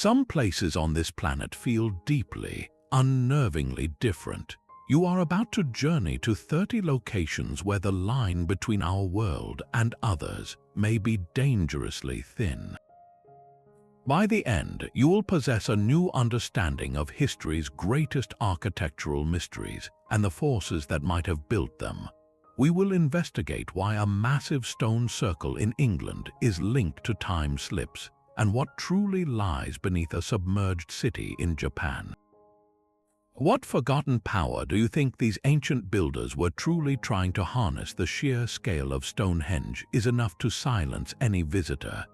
Some places on this planet feel deeply, unnervingly different. You are about to journey to 30 locations where the line between our world and others may be dangerously thin. By the end, you will possess a new understanding of history's greatest architectural mysteries and the forces that might have built them. We will investigate why a massive stone circle in England is linked to time slips and what truly lies beneath a submerged city in Japan. What forgotten power do you think these ancient builders were truly trying to harness? The sheer scale of Stonehenge is enough to silence any visitor.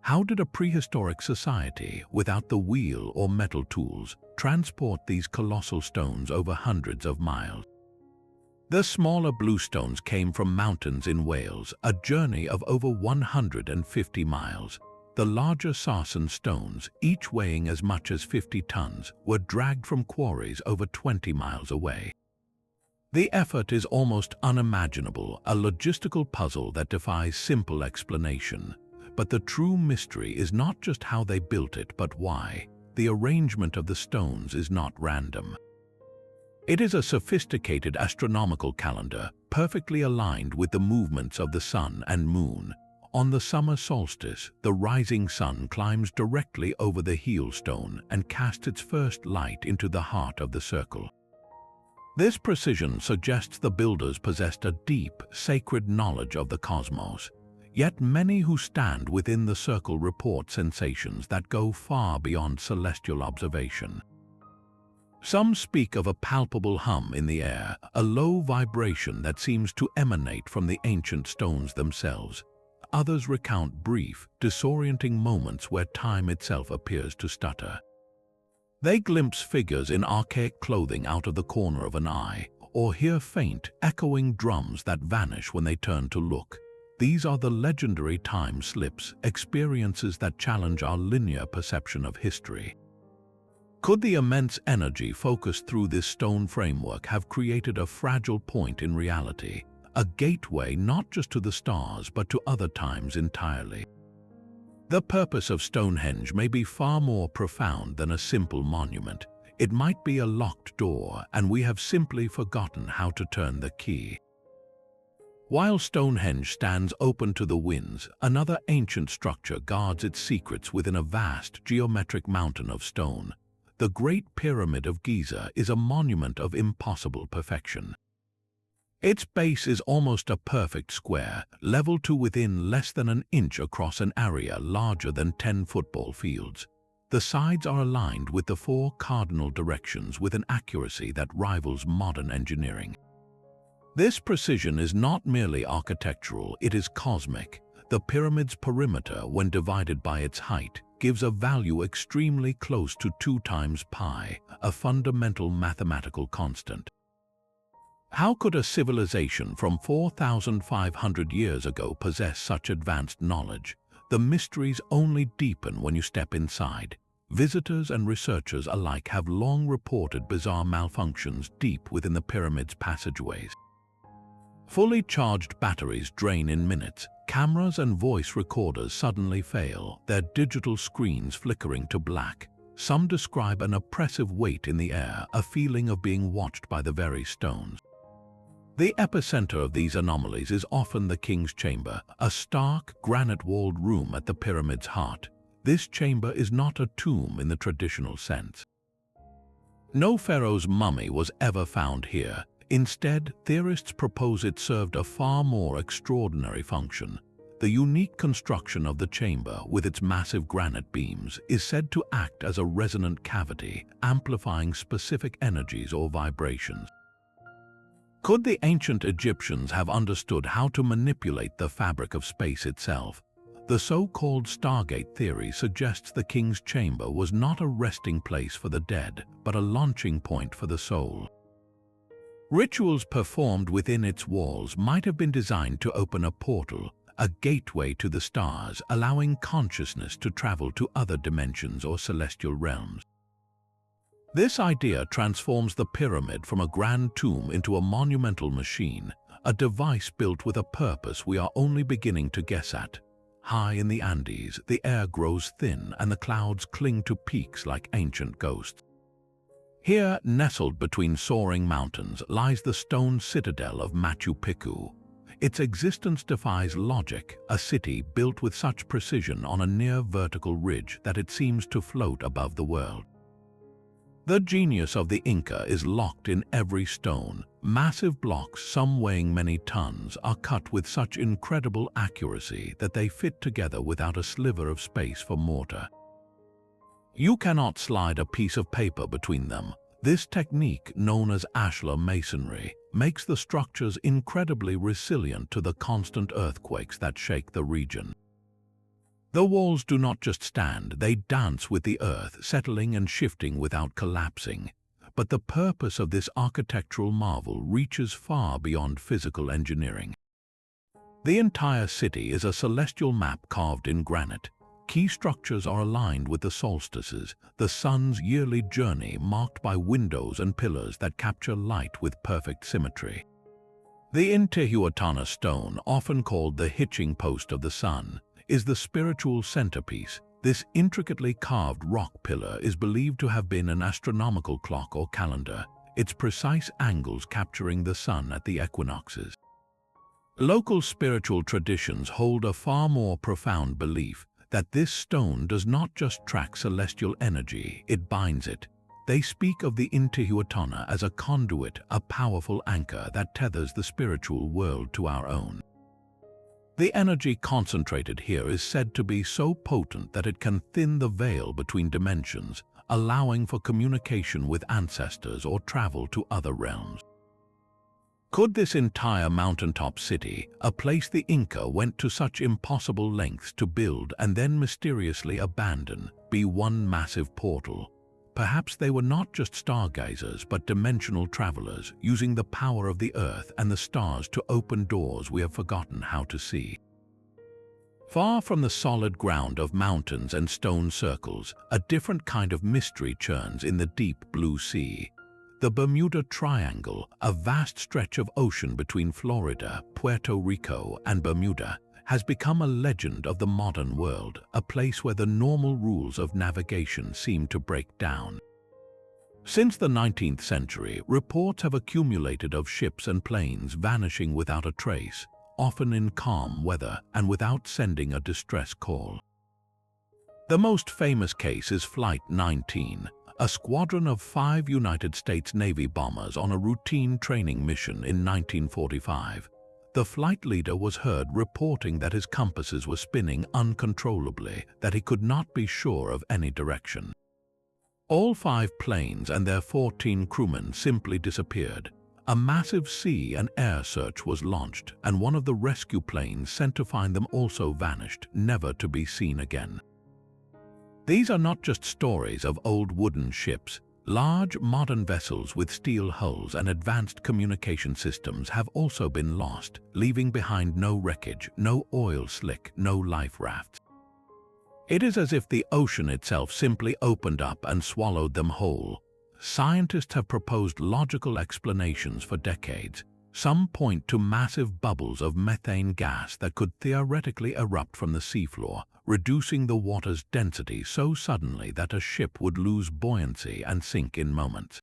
How did a prehistoric society, without the wheel or metal tools, transport these colossal stones over hundreds of miles? The smaller blue stones came from mountains in Wales, a journey of over 150 miles. The larger sarsen stones, each weighing as much as 50 tons, were dragged from quarries over 20 miles away. The effort is almost unimaginable, a logistical puzzle that defies simple explanation. But the true mystery is not just how they built it, but why. The arrangement of the stones is not random. It is a sophisticated astronomical calendar, perfectly aligned with the movements of the sun and moon. On the summer solstice, the rising sun climbs directly over the heel stone and casts its first light into the heart of the circle. This precision suggests the builders possessed a deep, sacred knowledge of the cosmos. Yet many who stand within the circle report sensations that go far beyond celestial observation. Some speak of a palpable hum in the air, a low vibration that seems to emanate from the ancient stones themselves. Others recount brief, disorienting moments where time itself appears to stutter. They glimpse figures in archaic clothing out of the corner of an eye, or hear faint, echoing drums that vanish when they turn to look. These are the legendary time slips, experiences that challenge our linear perception of history. Could the immense energy focused through this stone framework have created a fragile point in reality, a gateway not just to the stars but to other times entirely? The purpose of Stonehenge may be far more profound than a simple monument. It might be a locked door, and we have simply forgotten how to turn the key. While Stonehenge stands open to the winds, another ancient structure guards its secrets within a vast geometric mountain of stone. The Great Pyramid of Giza is a monument of impossible perfection. Its base is almost a perfect square, leveled to within less than an inch across an area larger than 10 football fields. The sides are aligned with the 4 cardinal directions with an accuracy that rivals modern engineering. This precision is not merely architectural, it is cosmic. The pyramid's perimeter, when divided by its height, gives a value extremely close to 2 times pi, a fundamental mathematical constant. How could a civilization from 4,500 years ago possess such advanced knowledge? The mysteries only deepen when you step inside. Visitors and researchers alike have long reported bizarre malfunctions deep within the pyramid's passageways. Fully charged batteries drain in minutes. Cameras and voice recorders suddenly fail, their digital screens flickering to black. Some describe an oppressive weight in the air, a feeling of being watched by the very stones. The epicenter of these anomalies is often the king's chamber, a stark, granite-walled room at the pyramid's heart. This chamber is not a tomb in the traditional sense. No pharaoh's mummy was ever found here. Instead, theorists propose it served a far more extraordinary function. The unique construction of the chamber, with its massive granite beams, is said to act as a resonant cavity, amplifying specific energies or vibrations. Could the ancient Egyptians have understood how to manipulate the fabric of space itself? The so-called Stargate theory suggests the king's chamber was not a resting place for the dead, but a launching point for the soul. Rituals performed within its walls might have been designed to open a portal, a gateway to the stars, allowing consciousness to travel to other dimensions or celestial realms. This idea transforms the pyramid from a grand tomb into a monumental machine, a device built with a purpose we are only beginning to guess at. High in the Andes, the air grows thin and the clouds cling to peaks like ancient ghosts. Here, nestled between soaring mountains, lies the stone citadel of Machu Picchu. Its existence defies logic, a city built with such precision on a near-vertical ridge that it seems to float above the world. The genius of the Inca is locked in every stone. Massive blocks, some weighing many tons, are cut with such incredible accuracy that they fit together without a sliver of space for mortar. You cannot slide a piece of paper between them. This technique, known as ashlar masonry, makes the structures incredibly resilient to the constant earthquakes that shake the region. The walls do not just stand, they dance with the earth, settling and shifting without collapsing. But the purpose of this architectural marvel reaches far beyond physical engineering. The entire city is a celestial map carved in granite. Key structures are aligned with the solstices, the sun's yearly journey marked by windows and pillars that capture light with perfect symmetry. The Intihuatana stone, often called the hitching post of the sun, is the spiritual centerpiece. This intricately carved rock pillar is believed to have been an astronomical clock or calendar, its precise angles capturing the sun at the equinoxes. Local spiritual traditions hold a far more profound belief that this stone does not just track celestial energy, it binds it. They speak of the Intihuatana as a conduit, a powerful anchor that tethers the spiritual world to our own. The energy concentrated here is said to be so potent that it can thin the veil between dimensions, allowing for communication with ancestors or travel to other realms. Could this entire mountaintop city, a place the Inca went to such impossible lengths to build and then mysteriously abandon, be one massive portal? Perhaps they were not just stargazers but dimensional travelers, using the power of the earth and the stars to open doors we have forgotten how to see. Far from the solid ground of mountains and stone circles, a different kind of mystery churns in the deep blue sea. The Bermuda Triangle, a vast stretch of ocean between Florida, Puerto Rico, and Bermuda, has become a legend of the modern world, a place where the normal rules of navigation seem to break down. Since the 19th century, reports have accumulated of ships and planes vanishing without a trace, often in calm weather and without sending a distress call. The most famous case is Flight 19, a squadron of 5 United States Navy bombers on a routine training mission in 1945. The flight leader was heard reporting that his compasses were spinning uncontrollably, that he could not be sure of any direction. All 5 planes and their 14 crewmen simply disappeared. A massive sea and air search was launched, and one of the rescue planes sent to find them also vanished, never to be seen again. These are not just stories of old wooden ships. Large modern vessels with steel hulls and advanced communication systems have also been lost, leaving behind no wreckage, no oil slick, no life rafts. It is as if the ocean itself simply opened up and swallowed them whole. Scientists have proposed logical explanations for decades. Some point to massive bubbles of methane gas that could theoretically erupt from the seafloor, reducing the water's density so suddenly that a ship would lose buoyancy and sink in moments.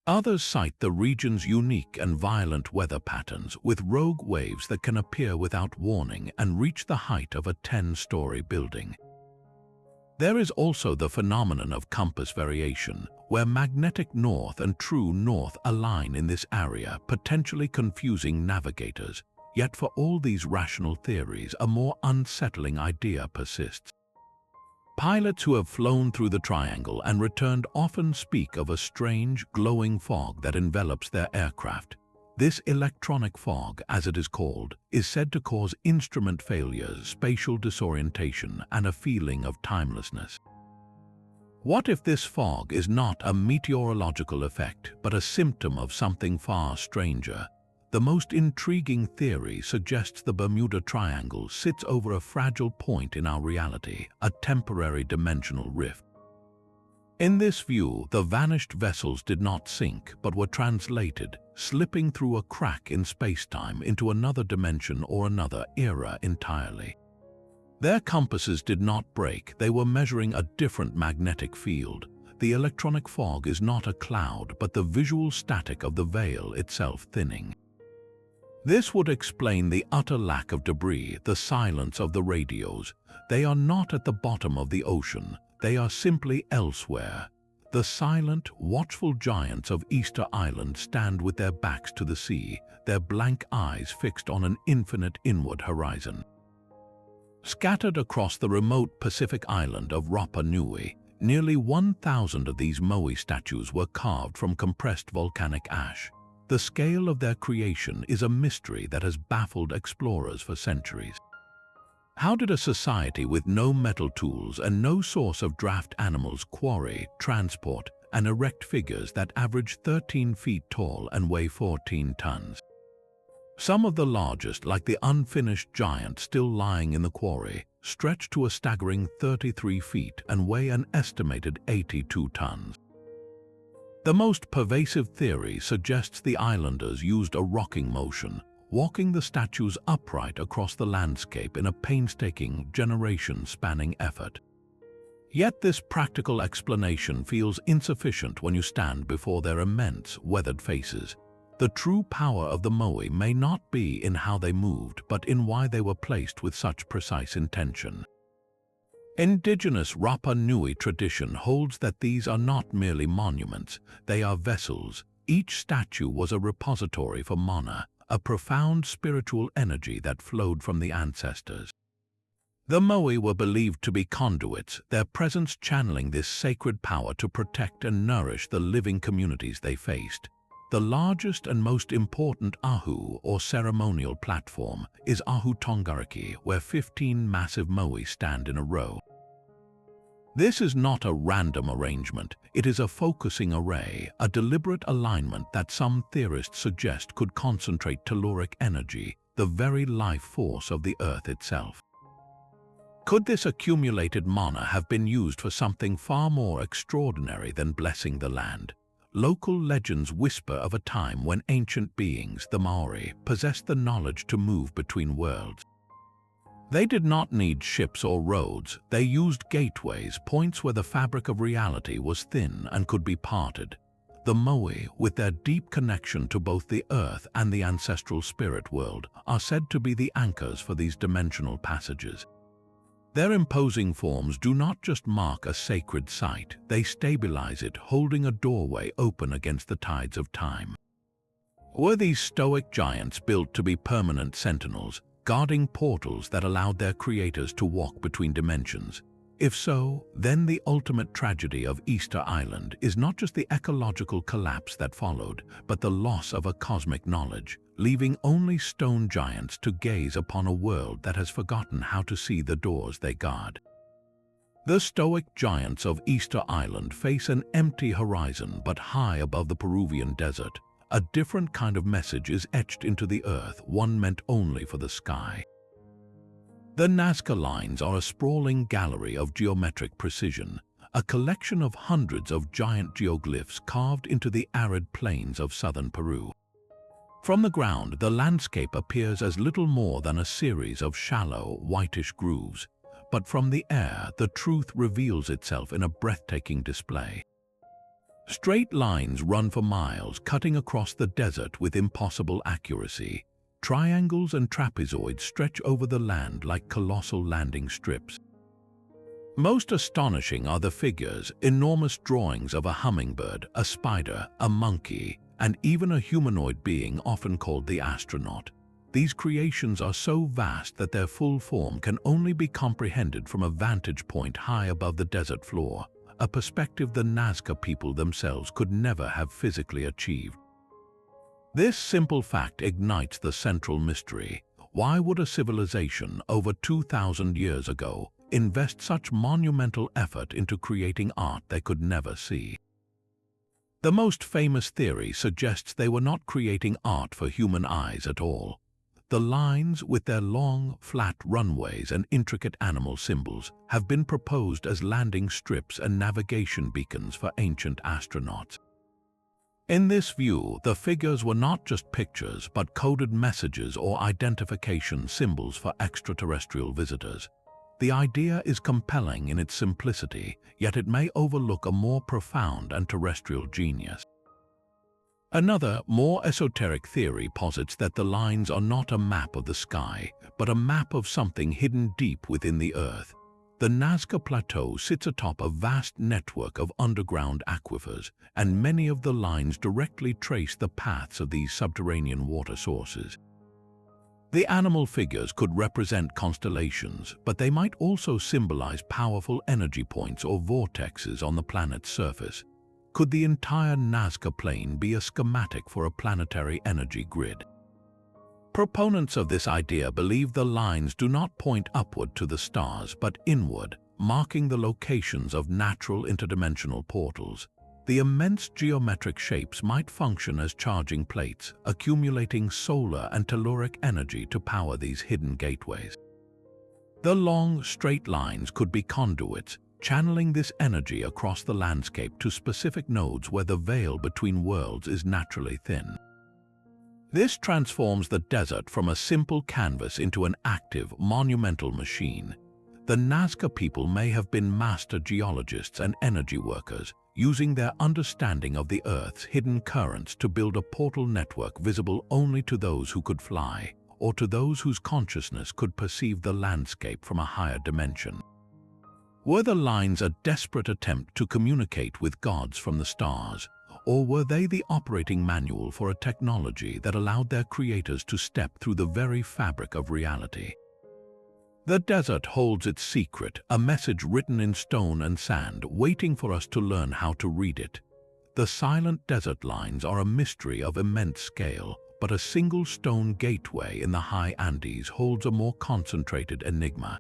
Others cite the region's unique and violent weather patterns, with rogue waves that can appear without warning and reach the height of a 10-story building. There is also the phenomenon of compass variation, where magnetic north and true north align in this area, potentially confusing navigators. Yet for all these rational theories, a more unsettling idea persists. Pilots who have flown through the triangle and returned often speak of a strange, glowing fog that envelops their aircraft. This electronic fog, as it is called, is said to cause instrument failures, spatial disorientation, and a feeling of timelessness. What if this fog is not a meteorological effect, but a symptom of something far stranger? The most intriguing theory suggests the Bermuda Triangle sits over a fragile point in our reality, a temporary dimensional rift. In this view, the vanished vessels did not sink, but were translated, slipping through a crack in space-time into another dimension or another era entirely. Their compasses did not break, they were measuring a different magnetic field. The electronic fog is not a cloud, but the visual static of the veil itself thinning. This would explain the utter lack of debris, the silence of the radios. They are not at the bottom of the ocean, they are simply elsewhere. The silent, watchful giants of Easter Island stand with their backs to the sea, their blank eyes fixed on an infinite inward horizon. Scattered across the remote Pacific island of Rapa Nui, nearly 1,000 of these moai statues were carved from compressed volcanic ash. The scale of their creation is a mystery that has baffled explorers for centuries. How did a society with no metal tools and no source of draft animals quarry, transport, and erect figures that average 13 feet tall and weigh 14 tons? Some of the largest, like the unfinished giant still lying in the quarry, stretch to a staggering 33 feet and weigh an estimated 82 tons. The most pervasive theory suggests the islanders used a rocking motion, walking the statues upright across the landscape in a painstaking, generation-spanning effort. Yet this practical explanation feels insufficient when you stand before their immense, weathered faces. The true power of the moai may not be in how they moved, but in why they were placed with such precise intention. Indigenous Rapa Nui tradition holds that these are not merely monuments, they are vessels. Each statue was a repository for mana, a profound spiritual energy that flowed from the ancestors. The moai were believed to be conduits, their presence channeling this sacred power to protect and nourish the living communities they faced. The largest and most important ahu, or ceremonial platform, is Ahu Tongariki, where 15 massive moai stand in a row. This is not a random arrangement, it is a focusing array, a deliberate alignment that some theorists suggest could concentrate telluric energy, the very life force of the earth itself. Could this accumulated mana have been used for something far more extraordinary than blessing the land? Local legends whisper of a time when ancient beings, the Maori, possessed the knowledge to move between worlds. They did not need ships or roads, they used gateways, points where the fabric of reality was thin and could be parted. The moai, with their deep connection to both the earth and the ancestral spirit world, are said to be the anchors for these dimensional passages. Their imposing forms do not just mark a sacred site, they stabilize it, holding a doorway open against the tides of time. Were these stoic giants built to be permanent sentinels, guarding portals that allowed their creators to walk between dimensions? If so, then the ultimate tragedy of Easter Island is not just the ecological collapse that followed, but the loss of a cosmic knowledge, leaving only stone giants to gaze upon a world that has forgotten how to see the doors they guard. The stoic giants of Easter Island face an empty horizon, but high above the Peruvian desert, a different kind of message is etched into the earth, one meant only for the sky. The Nazca lines are a sprawling gallery of geometric precision, a collection of hundreds of giant geoglyphs carved into the arid plains of southern Peru. From the ground, the landscape appears as little more than a series of shallow, whitish grooves, but from the air, the truth reveals itself in a breathtaking display. Straight lines run for miles, cutting across the desert with impossible accuracy. Triangles and trapezoids stretch over the land like colossal landing strips. Most astonishing are the figures, enormous drawings of a hummingbird, a spider, a monkey, and even a humanoid being often called the astronaut. These creations are so vast that their full form can only be comprehended from a vantage point high above the desert floor, a perspective the Nazca people themselves could never have physically achieved. This simple fact ignites the central mystery. Why would a civilization over 2,000 years ago invest such monumental effort into creating art they could never see? The most famous theory suggests they were not creating art for human eyes at all. The lines, with their long, flat runways and intricate animal symbols, have been proposed as landing strips and navigation beacons for ancient astronauts. In this view, the figures were not just pictures but coded messages or identification symbols for extraterrestrial visitors. The idea is compelling in its simplicity, yet it may overlook a more profound and terrestrial genius. Another, more esoteric theory posits that the lines are not a map of the sky, but a map of something hidden deep within the earth. The Nazca Plateau sits atop a vast network of underground aquifers, and many of the lines directly trace the paths of these subterranean water sources. The animal figures could represent constellations, but they might also symbolize powerful energy points or vortexes on the planet's surface. Could the entire Nazca Plain be a schematic for a planetary energy grid? Proponents of this idea believe the lines do not point upward to the stars but inward, marking the locations of natural interdimensional portals. The immense geometric shapes might function as charging plates, accumulating solar and telluric energy to power these hidden gateways. The long, straight lines could be conduits, channeling this energy across the landscape to specific nodes where the veil between worlds is naturally thin. This transforms the desert from a simple canvas into an active, monumental machine. The Nazca people may have been master geologists and energy workers, using their understanding of the Earth's hidden currents to build a portal network visible only to those who could fly, or to those whose consciousness could perceive the landscape from a higher dimension. Were the lines a desperate attempt to communicate with gods from the stars, or were they the operating manual for a technology that allowed their creators to step through the very fabric of reality? The desert holds its secret, a message written in stone and sand, waiting for us to learn how to read it. The silent desert lines are a mystery of immense scale, but a single stone gateway in the high Andes holds a more concentrated enigma.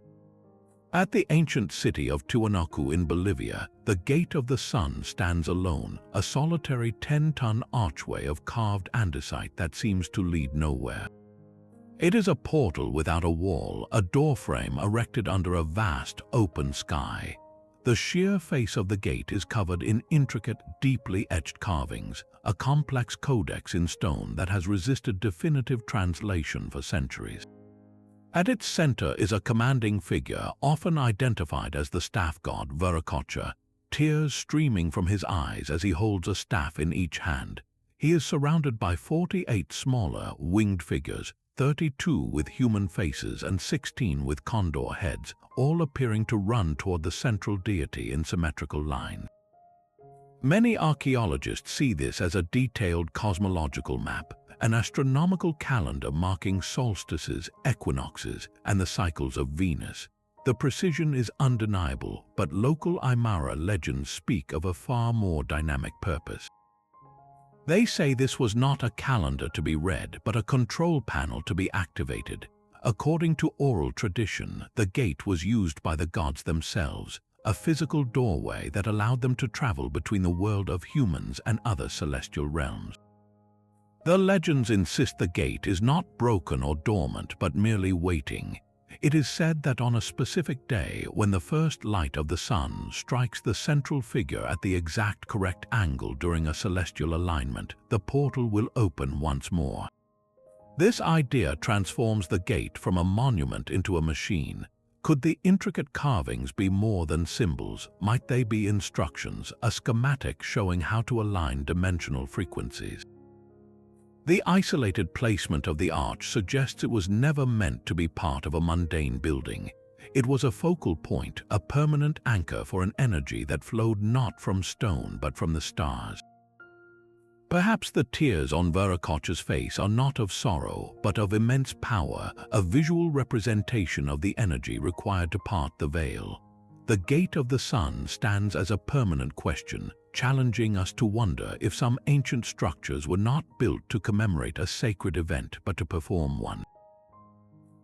At the ancient city of Tiwanaku in Bolivia, the Gate of the Sun stands alone, a solitary 10-ton archway of carved andesite that seems to lead nowhere. It is a portal without a wall, a doorframe erected under a vast, open sky. The sheer face of the gate is covered in intricate, deeply etched carvings, a complex codex in stone that has resisted definitive translation for centuries. At its center is a commanding figure, often identified as the staff god Viracocha, tears streaming from his eyes as he holds a staff in each hand. He is surrounded by 48 smaller, winged figures, 32 with human faces and 16 with condor heads, all appearing to run toward the central deity in symmetrical lines. Many archaeologists see this as a detailed cosmological map, an astronomical calendar marking solstices, equinoxes, and the cycles of Venus. The precision is undeniable, but local Aymara legends speak of a far more dynamic purpose. They say this was not a calendar to be read, but a control panel to be activated. According to oral tradition, the gate was used by the gods themselves, a physical doorway that allowed them to travel between the world of humans and other celestial realms. The legends insist the gate is not broken or dormant, but merely waiting. It is said that on a specific day, when the first light of the sun strikes the central figure at the exact correct angle during a celestial alignment, the portal will open once more. This idea transforms the gate from a monument into a machine. Could the intricate carvings be more than symbols? Might they be instructions, a schematic showing how to align dimensional frequencies? The isolated placement of the arch suggests it was never meant to be part of a mundane building. It was a focal point, a permanent anchor for an energy that flowed not from stone but from the stars. Perhaps the tears on Viracocha's face are not of sorrow, but of immense power, a visual representation of the energy required to part the veil. The Gate of the Sun stands as a permanent question, challenging us to wonder if some ancient structures were not built to commemorate a sacred event but to perform one.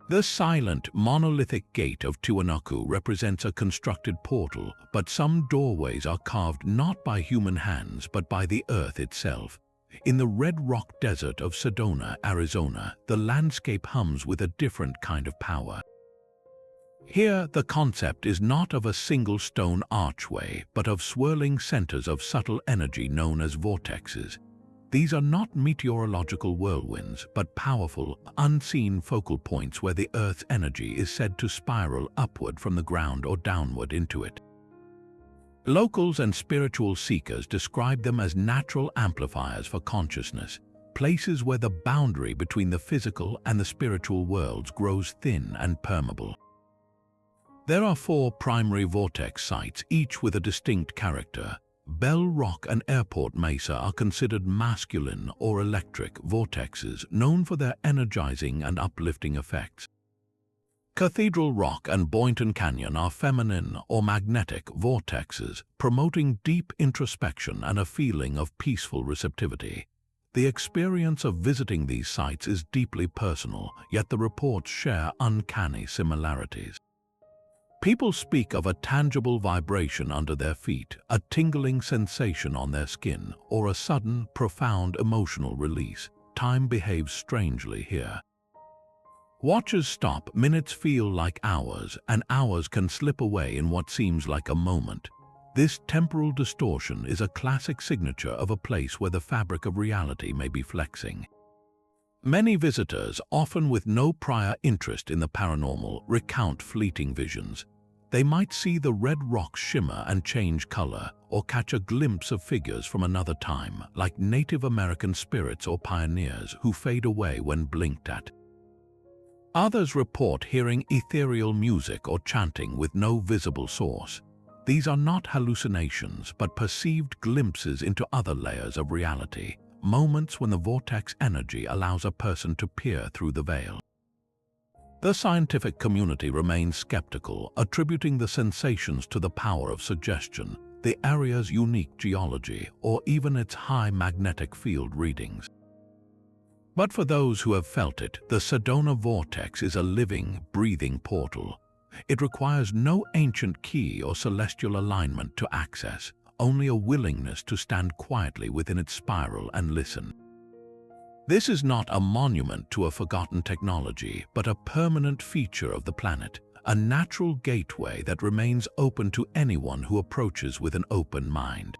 The silent, monolithic gate of Tiwanaku represents a constructed portal, but some doorways are carved not by human hands but by the earth itself. In the red rock desert of Sedona, Arizona, the landscape hums with a different kind of power. Here, the concept is not of a single stone archway, but of swirling centers of subtle energy known as vortexes. These are not meteorological whirlwinds, but powerful, unseen focal points where the Earth's energy is said to spiral upward from the ground or downward into it. Locals and spiritual seekers describe them as natural amplifiers for consciousness, places where the boundary between the physical and the spiritual worlds grows thin and permeable. There are 4 primary vortex sites, each with a distinct character. Bell Rock and Airport Mesa are considered masculine or electric vortexes, known for their energizing and uplifting effects. Cathedral Rock and Boynton Canyon are feminine or magnetic vortexes, promoting deep introspection and a feeling of peaceful receptivity. The experience of visiting these sites is deeply personal, yet the reports share uncanny similarities. People speak of a tangible vibration under their feet, a tingling sensation on their skin, or a sudden, profound emotional release. Time behaves strangely here. Watches stop, minutes feel like hours, and hours can slip away in what seems like a moment. This temporal distortion is a classic signature of a place where the fabric of reality may be flexing. Many visitors, often with no prior interest in the paranormal, recount fleeting visions. They might see the red rocks shimmer and change color, or catch a glimpse of figures from another time, like Native American spirits or pioneers who fade away when blinked at. Others report hearing ethereal music or chanting with no visible source. These are not hallucinations, but perceived glimpses into other layers of reality, moments when the vortex energy allows a person to peer through the veil. The scientific community remains skeptical, attributing the sensations to the power of suggestion, the area's unique geology, or even its high magnetic field readings. But for those who have felt it, the Sedona vortex is a living, breathing portal. It requires no ancient key or celestial alignment to access, only a willingness to stand quietly within its spiral and listen. This is not a monument to a forgotten technology, but a permanent feature of the planet, a natural gateway that remains open to anyone who approaches with an open mind.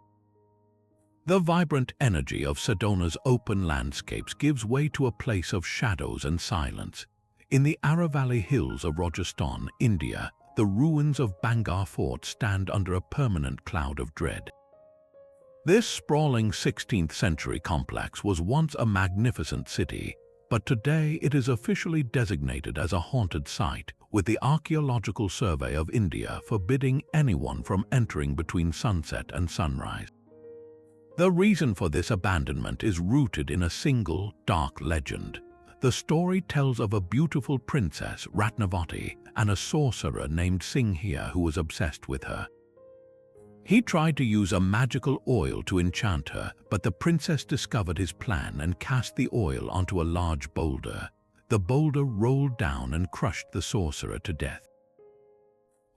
The vibrant energy of Sedona's open landscapes gives way to a place of shadows and silence. In the Aravalli Hills of Rajasthan, India, the ruins of Bangar Fort stand under a permanent cloud of dread. This sprawling 16th-century complex was once a magnificent city, but today it is officially designated as a haunted site, with the Archaeological Survey of India forbidding anyone from entering between sunset and sunrise. The reason for this abandonment is rooted in a single, dark legend. The story tells of a beautiful princess, Ratnavati, and a sorcerer named Singhia who was obsessed with her. He tried to use a magical oil to enchant her, but the princess discovered his plan and cast the oil onto a large boulder. The boulder rolled down and crushed the sorcerer to death.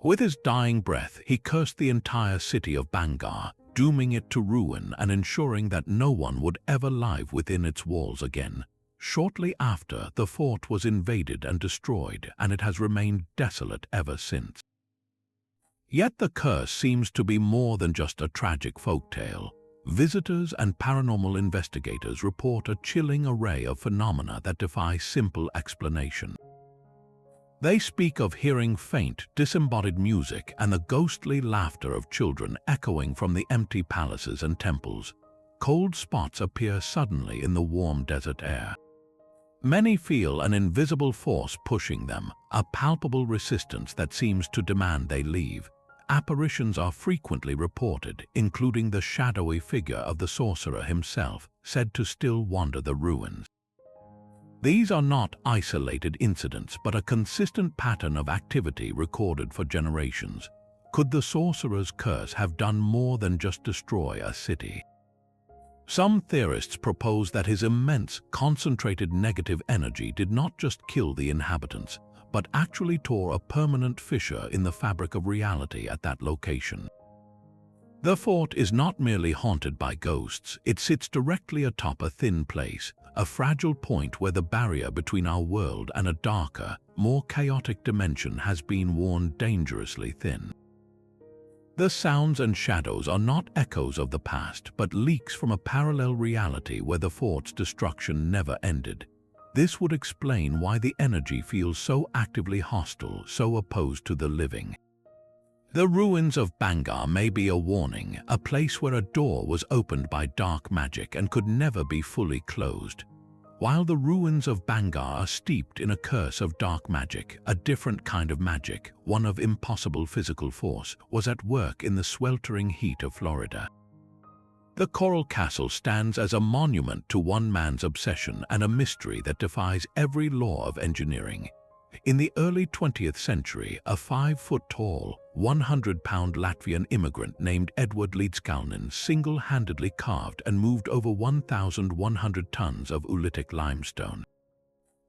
With his dying breath, he cursed the entire city of Bangar, dooming it to ruin and ensuring that no one would ever live within its walls again. Shortly after, the fort was invaded and destroyed, and it has remained desolate ever since. Yet the curse seems to be more than just a tragic folktale. Visitors and paranormal investigators report a chilling array of phenomena that defy simple explanation. They speak of hearing faint, disembodied music and the ghostly laughter of children echoing from the empty palaces and temples. Cold spots appear suddenly in the warm desert air. Many feel an invisible force pushing them, a palpable resistance that seems to demand they leave. Apparitions are frequently reported, including the shadowy figure of the sorcerer himself, said to still wander the ruins. These are not isolated incidents, but a consistent pattern of activity recorded for generations. Could the sorcerer's curse have done more than just destroy a city? Some theorists propose that his immense, concentrated negative energy did not just kill the inhabitants, but actually tore a permanent fissure in the fabric of reality at that location. The fort is not merely haunted by ghosts, it sits directly atop a thin place, a fragile point where the barrier between our world and a darker, more chaotic dimension has been worn dangerously thin. The sounds and shadows are not echoes of the past, but leaks from a parallel reality where the fort's destruction never ended. This would explain why the energy feels so actively hostile, so opposed to the living. The ruins of Bangar may be a warning, a place where a door was opened by dark magic and could never be fully closed. While the ruins of Bangar are steeped in a curse of dark magic, a different kind of magic, one of impossible physical force, was at work in the sweltering heat of Florida. The Coral Castle stands as a monument to one man's obsession and a mystery that defies every law of engineering. In the early 20th century, a 5-foot-tall, 100-pound Latvian immigrant named Edward Līdzkalnis single-handedly carved and moved over 1,100 tons of oolitic limestone.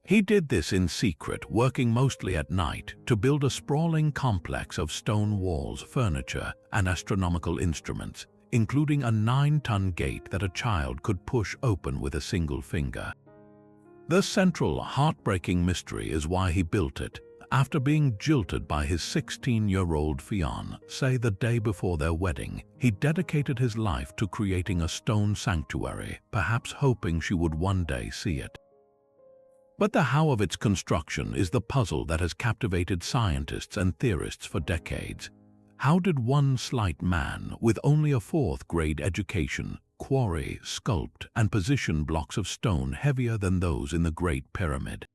He did this in secret, working mostly at night, to build a sprawling complex of stone walls, furniture, and astronomical instruments, including a 9-ton gate that a child could push open with a single finger. The central, heartbreaking mystery is why he built it. After being jilted by his 16-year-old fiancée the day before their wedding, he dedicated his life to creating a stone sanctuary, perhaps hoping she would one day see it. But the how of its construction is the puzzle that has captivated scientists and theorists for decades. How did one slight man, with only a 4th-grade education, quarry, sculpt, and position blocks of stone heavier than those in the Great Pyramid?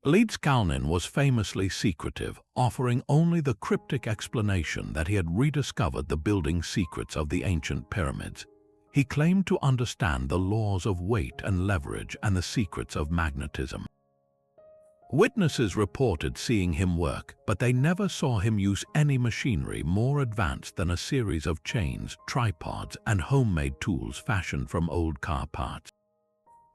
Līdzkalnis was famously secretive, offering only the cryptic explanation that he had rediscovered the building secrets of the ancient pyramids. He claimed to understand the laws of weight and leverage and the secrets of magnetism. Witnesses reported seeing him work, but they never saw him use any machinery more advanced than a series of chains, tripods, and homemade tools fashioned from old car parts.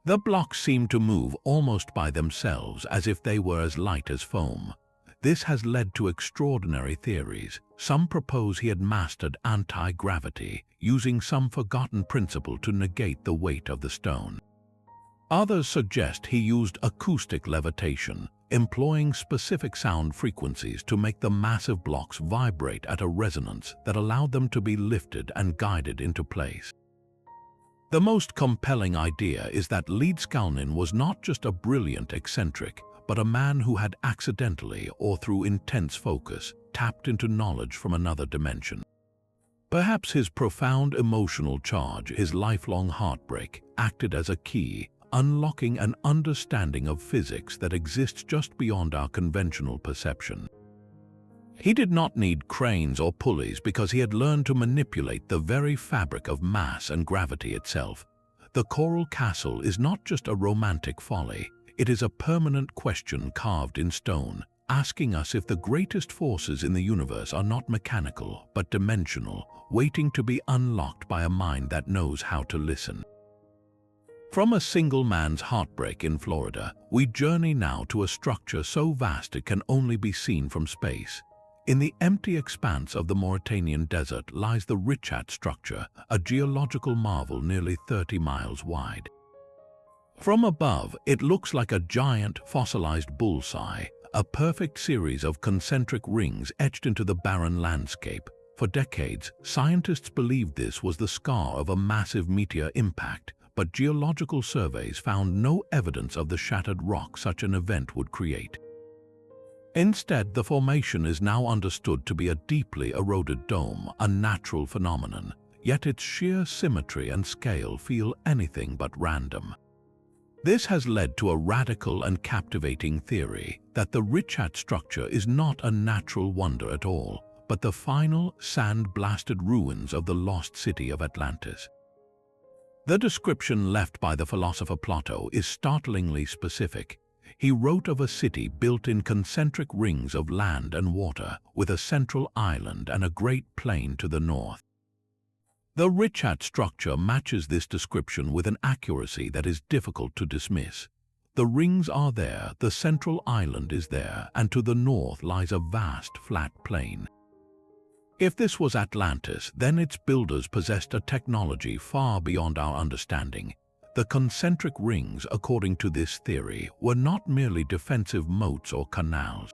The blocks seemed to move almost by themselves, as if they were as light as foam. This has led to extraordinary theories. Some propose he had mastered anti-gravity, using some forgotten principle to negate the weight of the stone. Others suggest he used acoustic levitation, employing specific sound frequencies to make the massive blocks vibrate at a resonance that allowed them to be lifted and guided into place. The most compelling idea is that Līdzkalnis was not just a brilliant eccentric, but a man who had accidentally, or through intense focus, tapped into knowledge from another dimension. Perhaps his profound emotional charge, his lifelong heartbreak, acted as a key, unlocking an understanding of physics that exists just beyond our conventional perception. He did not need cranes or pulleys because he had learned to manipulate the very fabric of mass and gravity itself. The Coral Castle is not just a romantic folly, it is a permanent question carved in stone, asking us if the greatest forces in the universe are not mechanical but dimensional, waiting to be unlocked by a mind that knows how to listen. From a single man's heartbreak in Florida, we journey now to a structure so vast it can only be seen from space. In the empty expanse of the Mauritanian desert lies the Richat structure, a geological marvel nearly 30 miles wide. From above, it looks like a giant fossilized bullseye, a perfect series of concentric rings etched into the barren landscape. For decades, scientists believed this was the scar of a massive meteor impact, but geological surveys found no evidence of the shattered rock such an event would create. Instead, the formation is now understood to be a deeply eroded dome, a natural phenomenon, yet its sheer symmetry and scale feel anything but random. This has led to a radical and captivating theory that the Richat structure is not a natural wonder at all, but the final, sand-blasted ruins of the lost city of Atlantis. The description left by the philosopher Plato is startlingly specific. He wrote of a city built in concentric rings of land and water, with a central island and a great plain to the north. The Richat structure matches this description with an accuracy that is difficult to dismiss. The rings are there, the central island is there, and to the north lies a vast flat plain. If this was Atlantis, then its builders possessed a technology far beyond our understanding. The concentric rings, according to this theory, were not merely defensive moats or canals.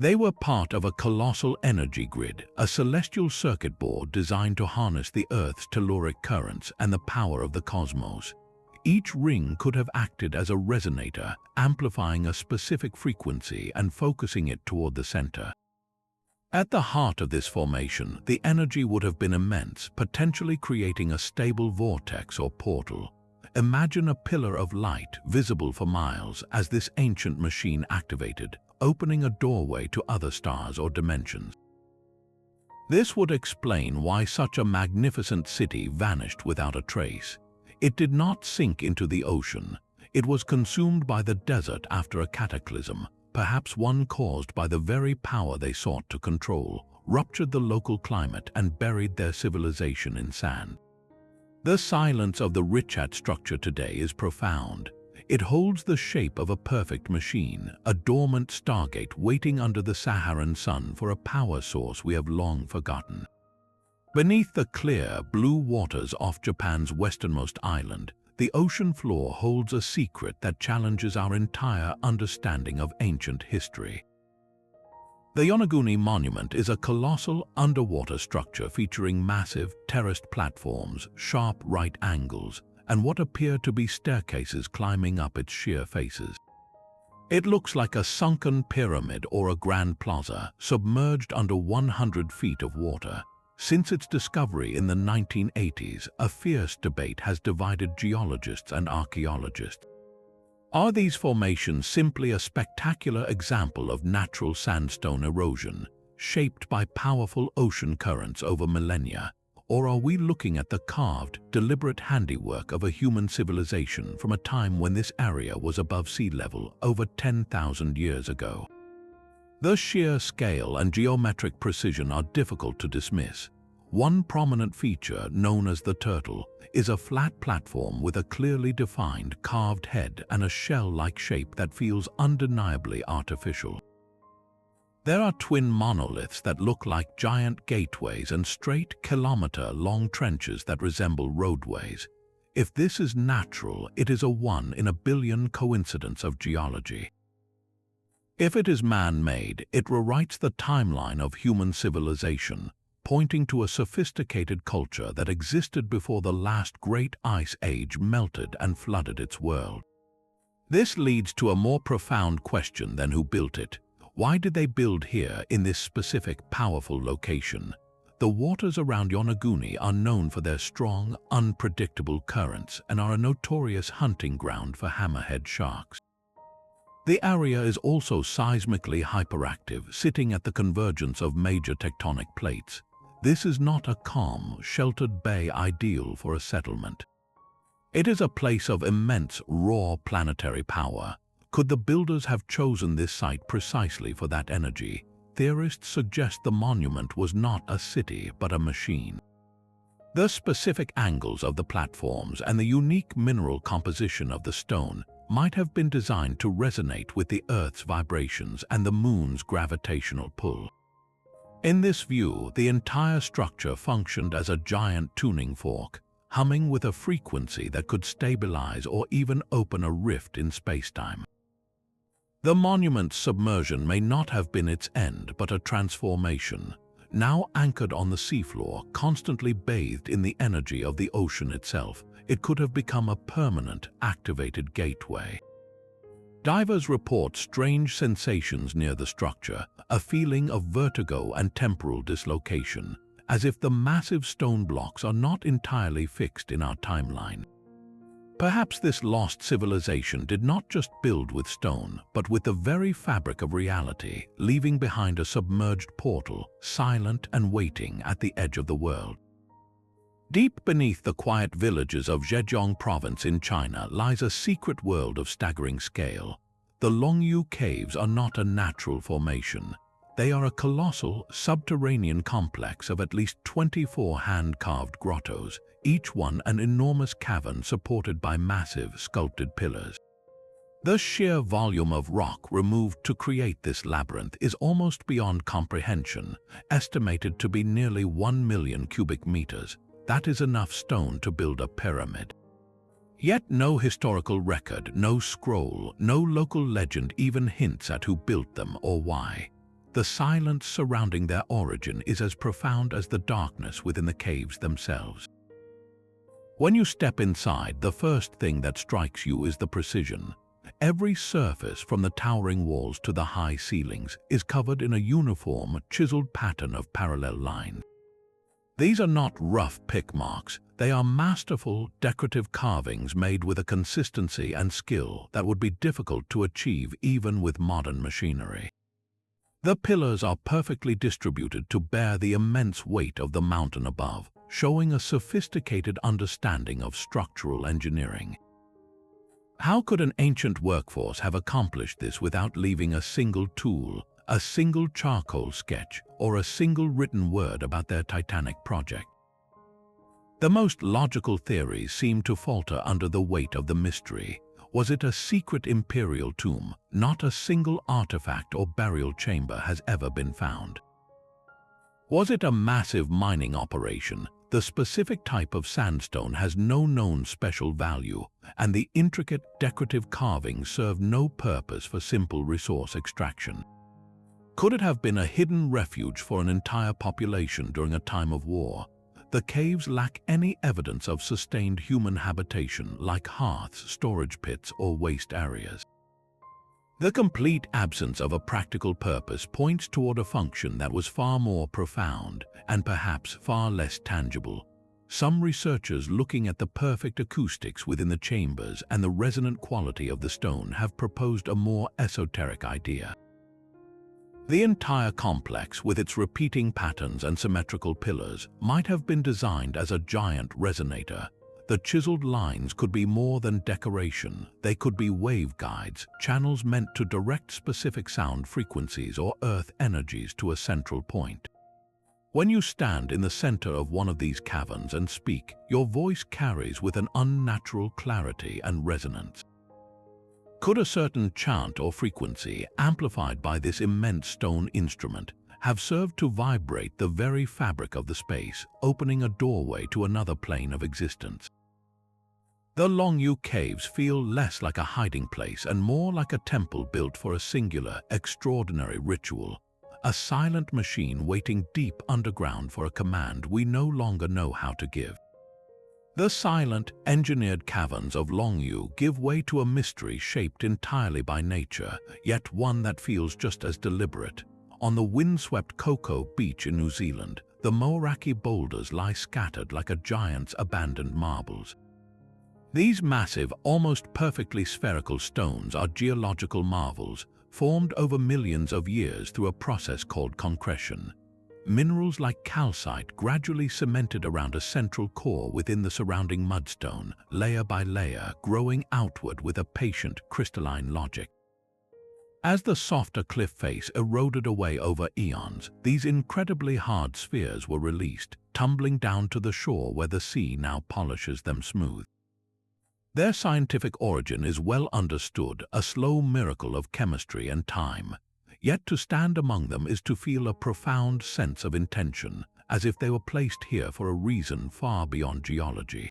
They were part of a colossal energy grid, a celestial circuit board designed to harness the Earth's telluric currents and the power of the cosmos. Each ring could have acted as a resonator, amplifying a specific frequency and focusing it toward the center. At the heart of this formation, the energy would have been immense, potentially creating a stable vortex or portal. Imagine a pillar of light visible for miles as this ancient machine activated, opening a doorway to other stars or dimensions. This would explain why such a magnificent city vanished without a trace. It did not sink into the ocean. It was consumed by the desert after a cataclysm, perhaps one caused by the very power they sought to control, ruptured the local climate and buried their civilization in sand. The silence of the Richat structure today is profound. It holds the shape of a perfect machine, a dormant stargate waiting under the Saharan sun for a power source we have long forgotten. Beneath the clear, blue waters off Japan's westernmost island, the ocean floor holds a secret that challenges our entire understanding of ancient history. The Yonaguni Monument is a colossal underwater structure featuring massive, terraced platforms, sharp right angles, and what appear to be staircases climbing up its sheer faces. It looks like a sunken pyramid or a grand plaza, submerged under 100 feet of water. Since its discovery in the 1980s, a fierce debate has divided geologists and archaeologists. Are these formations simply a spectacular example of natural sandstone erosion, shaped by powerful ocean currents over millennia? Or are we looking at the carved, deliberate handiwork of a human civilization from a time when this area was above sea level over 10,000 years ago? The sheer scale and geometric precision are difficult to dismiss. One prominent feature, known as the turtle, is a flat platform with a clearly defined carved head and a shell-like shape that feels undeniably artificial. There are twin monoliths that look like giant gateways and straight, kilometer-long trenches that resemble roadways. If this is natural, it is a one-in-a-billion coincidence of geology. If it is man-made, it rewrites the timeline of human civilization, pointing to a sophisticated culture that existed before the last great ice age melted and flooded its world. This leads to a more profound question than who built it. Why did they build here in this specific, powerful location? The waters around Yonaguni are known for their strong, unpredictable currents and are a notorious hunting ground for hammerhead sharks. The area is also seismically hyperactive, sitting at the convergence of major tectonic plates. This is not a calm, sheltered bay ideal for a settlement. It is a place of immense, raw planetary power. Could the builders have chosen this site precisely for that energy? Theorists suggest the monument was not a city but a machine. The specific angles of the platforms and the unique mineral composition of the stone might have been designed to resonate with the Earth's vibrations and the Moon's gravitational pull. In this view, the entire structure functioned as a giant tuning fork, humming with a frequency that could stabilize or even open a rift in spacetime. The monument's submersion may not have been its end, but a transformation. Now anchored on the seafloor, constantly bathed in the energy of the ocean itself, it could have become a permanent, activated gateway. Divers report strange sensations near the structure, a feeling of vertigo and temporal dislocation, as if the massive stone blocks are not entirely fixed in our timeline. Perhaps this lost civilization did not just build with stone, but with the very fabric of reality, leaving behind a submerged portal, silent and waiting at the edge of the world. Deep beneath the quiet villages of Zhejiang province in China lies a secret world of staggering scale. The Longyu Caves are not a natural formation. They are a colossal, subterranean complex of at least 24 hand-carved grottos, each one an enormous cavern supported by massive, sculpted pillars. The sheer volume of rock removed to create this labyrinth is almost beyond comprehension, estimated to be nearly 1 million cubic meters. That is enough stone to build a pyramid. Yet no historical record, no scroll, no local legend even hints at who built them or why. the silence surrounding their origin is as profound as the darkness within the caves themselves. When you step inside, the first thing that strikes you is the precision. Every surface, from the towering walls to the high ceilings, is covered in a uniform, chiseled pattern of parallel lines. These are not rough pick marks. They are masterful, decorative carvings made with a consistency and skill that would be difficult to achieve even with modern machinery. The pillars are perfectly distributed to bear the immense weight of the mountain above, showing a sophisticated understanding of structural engineering. How could an ancient workforce have accomplished this without leaving a single tool, a single charcoal sketch, or a single written word about their titanic project? The most logical theories seem to falter under the weight of the mystery. Was it a secret imperial tomb? Not a single artifact or burial chamber has ever been found. Was it a massive mining operation? The specific type of sandstone has no known special value, and the intricate decorative carvings serve no purpose for simple resource extraction. Could it have been a hidden refuge for an entire population during a time of war? The caves lack any evidence of sustained human habitation like hearths, storage pits, or waste areas. The complete absence of a practical purpose points toward a function that was far more profound and perhaps far less tangible. Some researchers looking at the perfect acoustics within the chambers and the resonant quality of the stone have proposed a more esoteric idea. The entire complex, with its repeating patterns and symmetrical pillars, might have been designed as a giant resonator. The chiseled lines could be more than decoration. They could be waveguides, channels meant to direct specific sound frequencies or earth energies to a central point. When you stand in the center of one of these caverns and speak, your voice carries with an unnatural clarity and resonance. Could a certain chant or frequency, amplified by this immense stone instrument, have served to vibrate the very fabric of the space, opening a doorway to another plane of existence? The Longyu Caves feel less like a hiding place and more like a temple built for a singular, extraordinary ritual, a silent machine waiting deep underground for a command we no longer know how to give. The silent, engineered caverns of Longyu give way to a mystery shaped entirely by nature, yet one that feels just as deliberate. On the windswept Cocoa Beach in New Zealand, the Moeraki boulders lie scattered like a giant's abandoned marbles. These massive, almost perfectly spherical stones are geological marvels, formed over millions of years through a process called concretion. Minerals like calcite gradually cemented around a central core within the surrounding mudstone, layer by layer, growing outward with a patient, crystalline logic. As the softer cliff face eroded away over eons, these incredibly hard spheres were released, tumbling down to the shore where the sea now polishes them smooth. Their scientific origin is well understood, a slow miracle of chemistry and time. Yet to stand among them is to feel a profound sense of intention, as if they were placed here for a reason far beyond geology.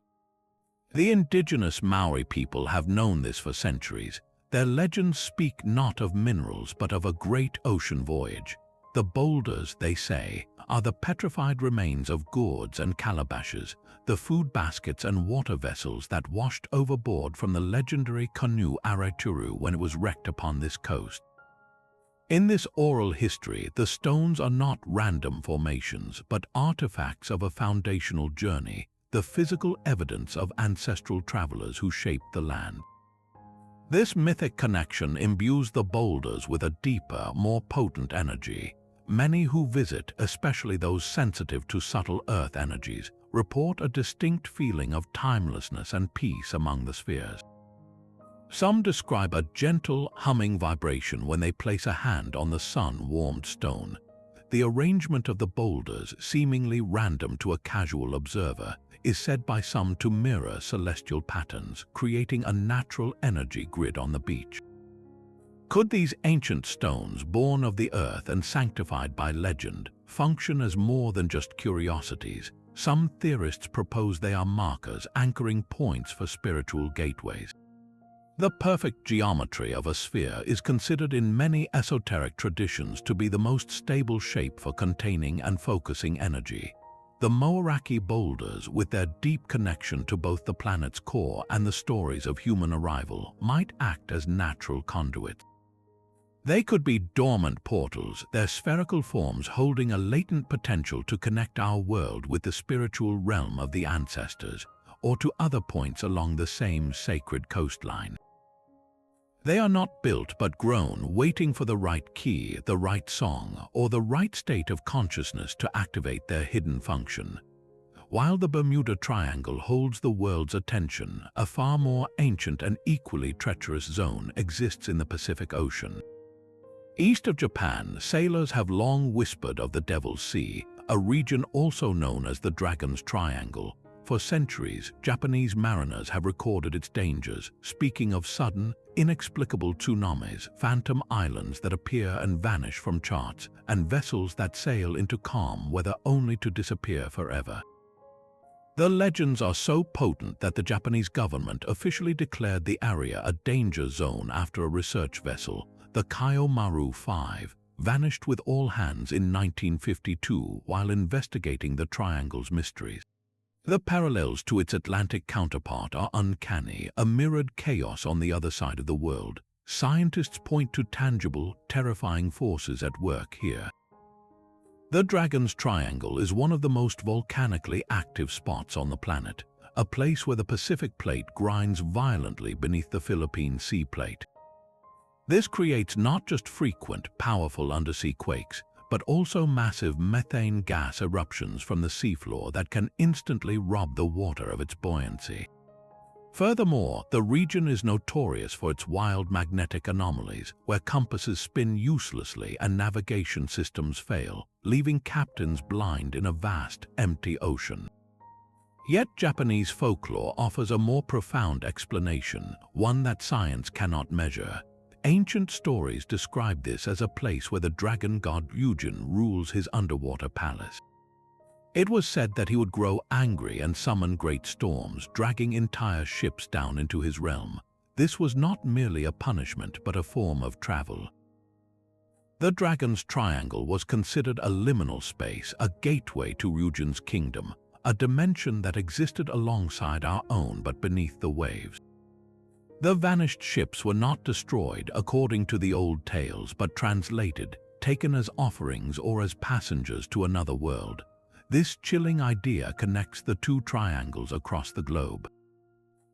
The indigenous Maori people have known this for centuries. Their legends speak not of minerals but of a great ocean voyage. The boulders, they say, are the petrified remains of gourds and calabashes, the food baskets and water vessels that washed overboard from the legendary canoe Araturu when it was wrecked upon this coast. In this oral history, the stones are not random formations, but artifacts of a foundational journey, the physical evidence of ancestral travelers who shaped the land. This mythic connection imbues the boulders with a deeper, more potent energy. Many who visit, especially those sensitive to subtle earth energies, report a distinct feeling of timelessness and peace among the spheres. Some describe a gentle, humming vibration when they place a hand on the sun-warmed stone. The arrangement of the boulders, seemingly random to a casual observer, is said by some to mirror celestial patterns, creating a natural energy grid on the beach. Could these ancient stones, born of the earth and sanctified by legend, function as more than just curiosities? Some theorists propose they are markers, anchoring points for spiritual gateways. The perfect geometry of a sphere is considered in many esoteric traditions to be the most stable shape for containing and focusing energy. The Moeraki boulders, with their deep connection to both the planet's core and the stories of human arrival, might act as natural conduits. They could be dormant portals, their spherical forms holding a latent potential to connect our world with the spiritual realm of the ancestors, or to other points along the same sacred coastline. They are not built but grown, waiting for the right key, the right song, or the right state of consciousness to activate their hidden function. While the Bermuda Triangle holds the world's attention, a far more ancient and equally treacherous zone exists in the Pacific Ocean. East of Japan, sailors have long whispered of the Devil's Sea, a region also known as the Dragon's Triangle. For centuries, Japanese mariners have recorded its dangers, speaking of sudden, inexplicable tsunamis, phantom islands that appear and vanish from charts, and vessels that sail into calm weather only to disappear forever. The legends are so potent that the Japanese government officially declared the area a danger zone after a research vessel, the Kyomaru 5, vanished with all hands in 1952 while investigating the triangle's mysteries. The parallels to its Atlantic counterpart are uncanny, a mirrored chaos on the other side of the world. Scientists point to tangible, terrifying forces at work here. The Dragon's Triangle is one of the most volcanically active spots on the planet, a place where the Pacific Plate grinds violently beneath the Philippine Sea Plate. This creates not just frequent, powerful undersea quakes, but also massive methane gas eruptions from the seafloor that can instantly rob the water of its buoyancy. Furthermore, the region is notorious for its wild magnetic anomalies, where compasses spin uselessly and navigation systems fail, leaving captains blind in a vast, empty ocean. Yet Japanese folklore offers a more profound explanation, one that science cannot measure. Ancient stories describe this as a place where the dragon god Ryujin rules his underwater palace. It was said that he would grow angry and summon great storms, dragging entire ships down into his realm. This was not merely a punishment but a form of travel. The Dragon's Triangle was considered a liminal space, a gateway to Ryujin's kingdom, a dimension that existed alongside our own but beneath the waves. The vanished ships were not destroyed according to the old tales, but translated, taken as offerings or as passengers to another world. This chilling idea connects the two triangles across the globe.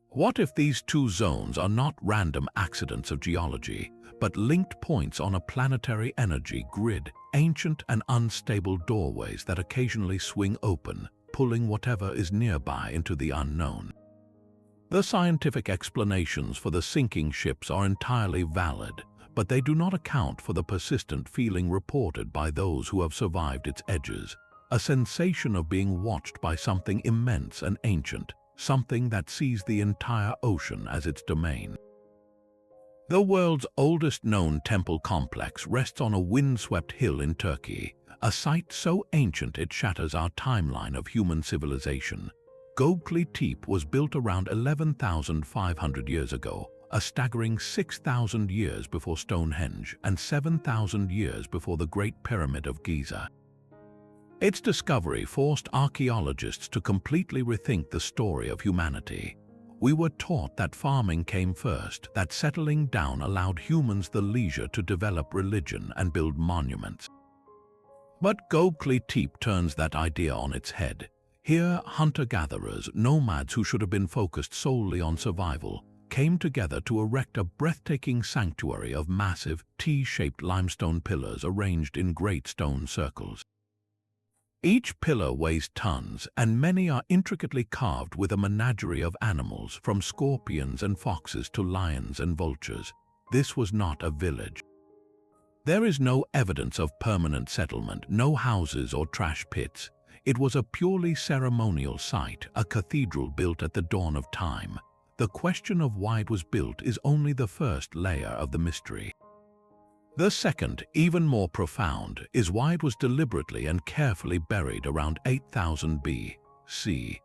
What if these two zones are not random accidents of geology, but linked points on a planetary energy grid, ancient and unstable doorways that occasionally swing open, pulling whatever is nearby into the unknown? The scientific explanations for the sinking ships are entirely valid, but they do not account for the persistent feeling reported by those who have survived its edges, a sensation of being watched by something immense and ancient, something that sees the entire ocean as its domain. The world's oldest known temple complex rests on a windswept hill in Turkey, a site so ancient it shatters our timeline of human civilization. Gobekli Tepe was built around 11,500 years ago, a staggering 6,000 years before Stonehenge and 7,000 years before the Great Pyramid of Giza. Its discovery forced archaeologists to completely rethink the story of humanity. We were taught that farming came first, that settling down allowed humans the leisure to develop religion and build monuments. But Gobekli Tepe turns that idea on its head. Here, hunter-gatherers, nomads who should have been focused solely on survival, came together to erect a breathtaking sanctuary of massive, T-shaped limestone pillars arranged in great stone circles. Each pillar weighs tons, and many are intricately carved with a menagerie of animals, from scorpions and foxes to lions and vultures. This was not a village. There is no evidence of permanent settlement, no houses or trash pits. It was a purely ceremonial site, a cathedral built at the dawn of time. The question of why it was built is only the first layer of the mystery. The second, even more profound, is why it was deliberately and carefully buried around 8000 B.C.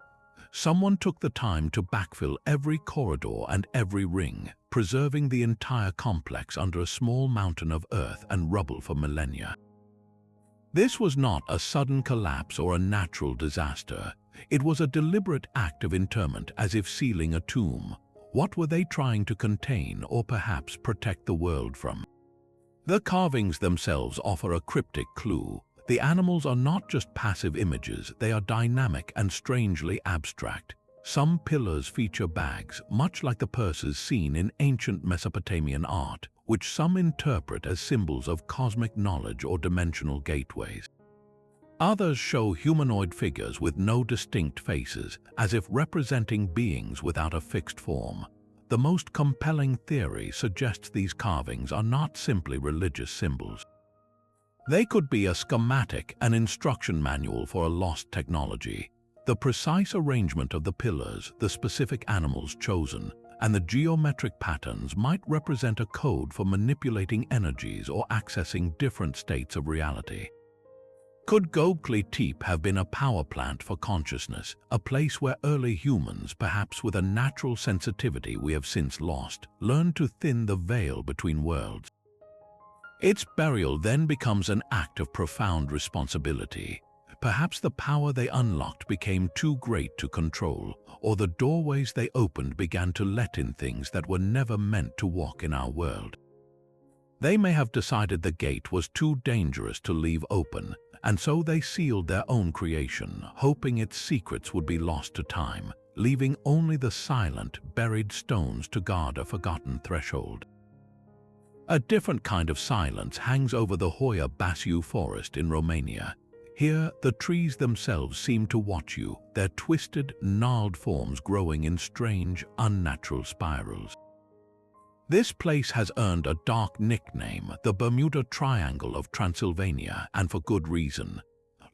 Someone took the time to backfill every corridor and every ring, preserving the entire complex under a small mountain of earth and rubble for millennia. This was not a sudden collapse or a natural disaster. It was a deliberate act of interment, as if sealing a tomb. What were they trying to contain or perhaps protect the world from? The carvings themselves offer a cryptic clue. The animals are not just passive images, they are dynamic and strangely abstract. Some pillars feature bags, much like the purses seen in ancient Mesopotamian art, which some interpret as symbols of cosmic knowledge or dimensional gateways. Others show humanoid figures with no distinct faces, as if representing beings without a fixed form. The most compelling theory suggests these carvings are not simply religious symbols. They could be a schematic, an instruction manual for a lost technology. The precise arrangement of the pillars, the specific animals chosen, and the geometric patterns might represent a code for manipulating energies or accessing different states of reality. Could Gobekli Tepe have been a power plant for consciousness, a place where early humans, perhaps with a natural sensitivity we have since lost, learned to thin the veil between worlds? Its burial then becomes an act of profound responsibility. Perhaps the power they unlocked became too great to control, or the doorways they opened began to let in things that were never meant to walk in our world. They may have decided the gate was too dangerous to leave open, and so they sealed their own creation, hoping its secrets would be lost to time, leaving only the silent, buried stones to guard a forgotten threshold. A different kind of silence hangs over the Hoia Baciu forest in Romania. Here, the trees themselves seem to watch you, their twisted, gnarled forms growing in strange, unnatural spirals. This place has earned a dark nickname, the Bermuda Triangle of Transylvania, and for good reason.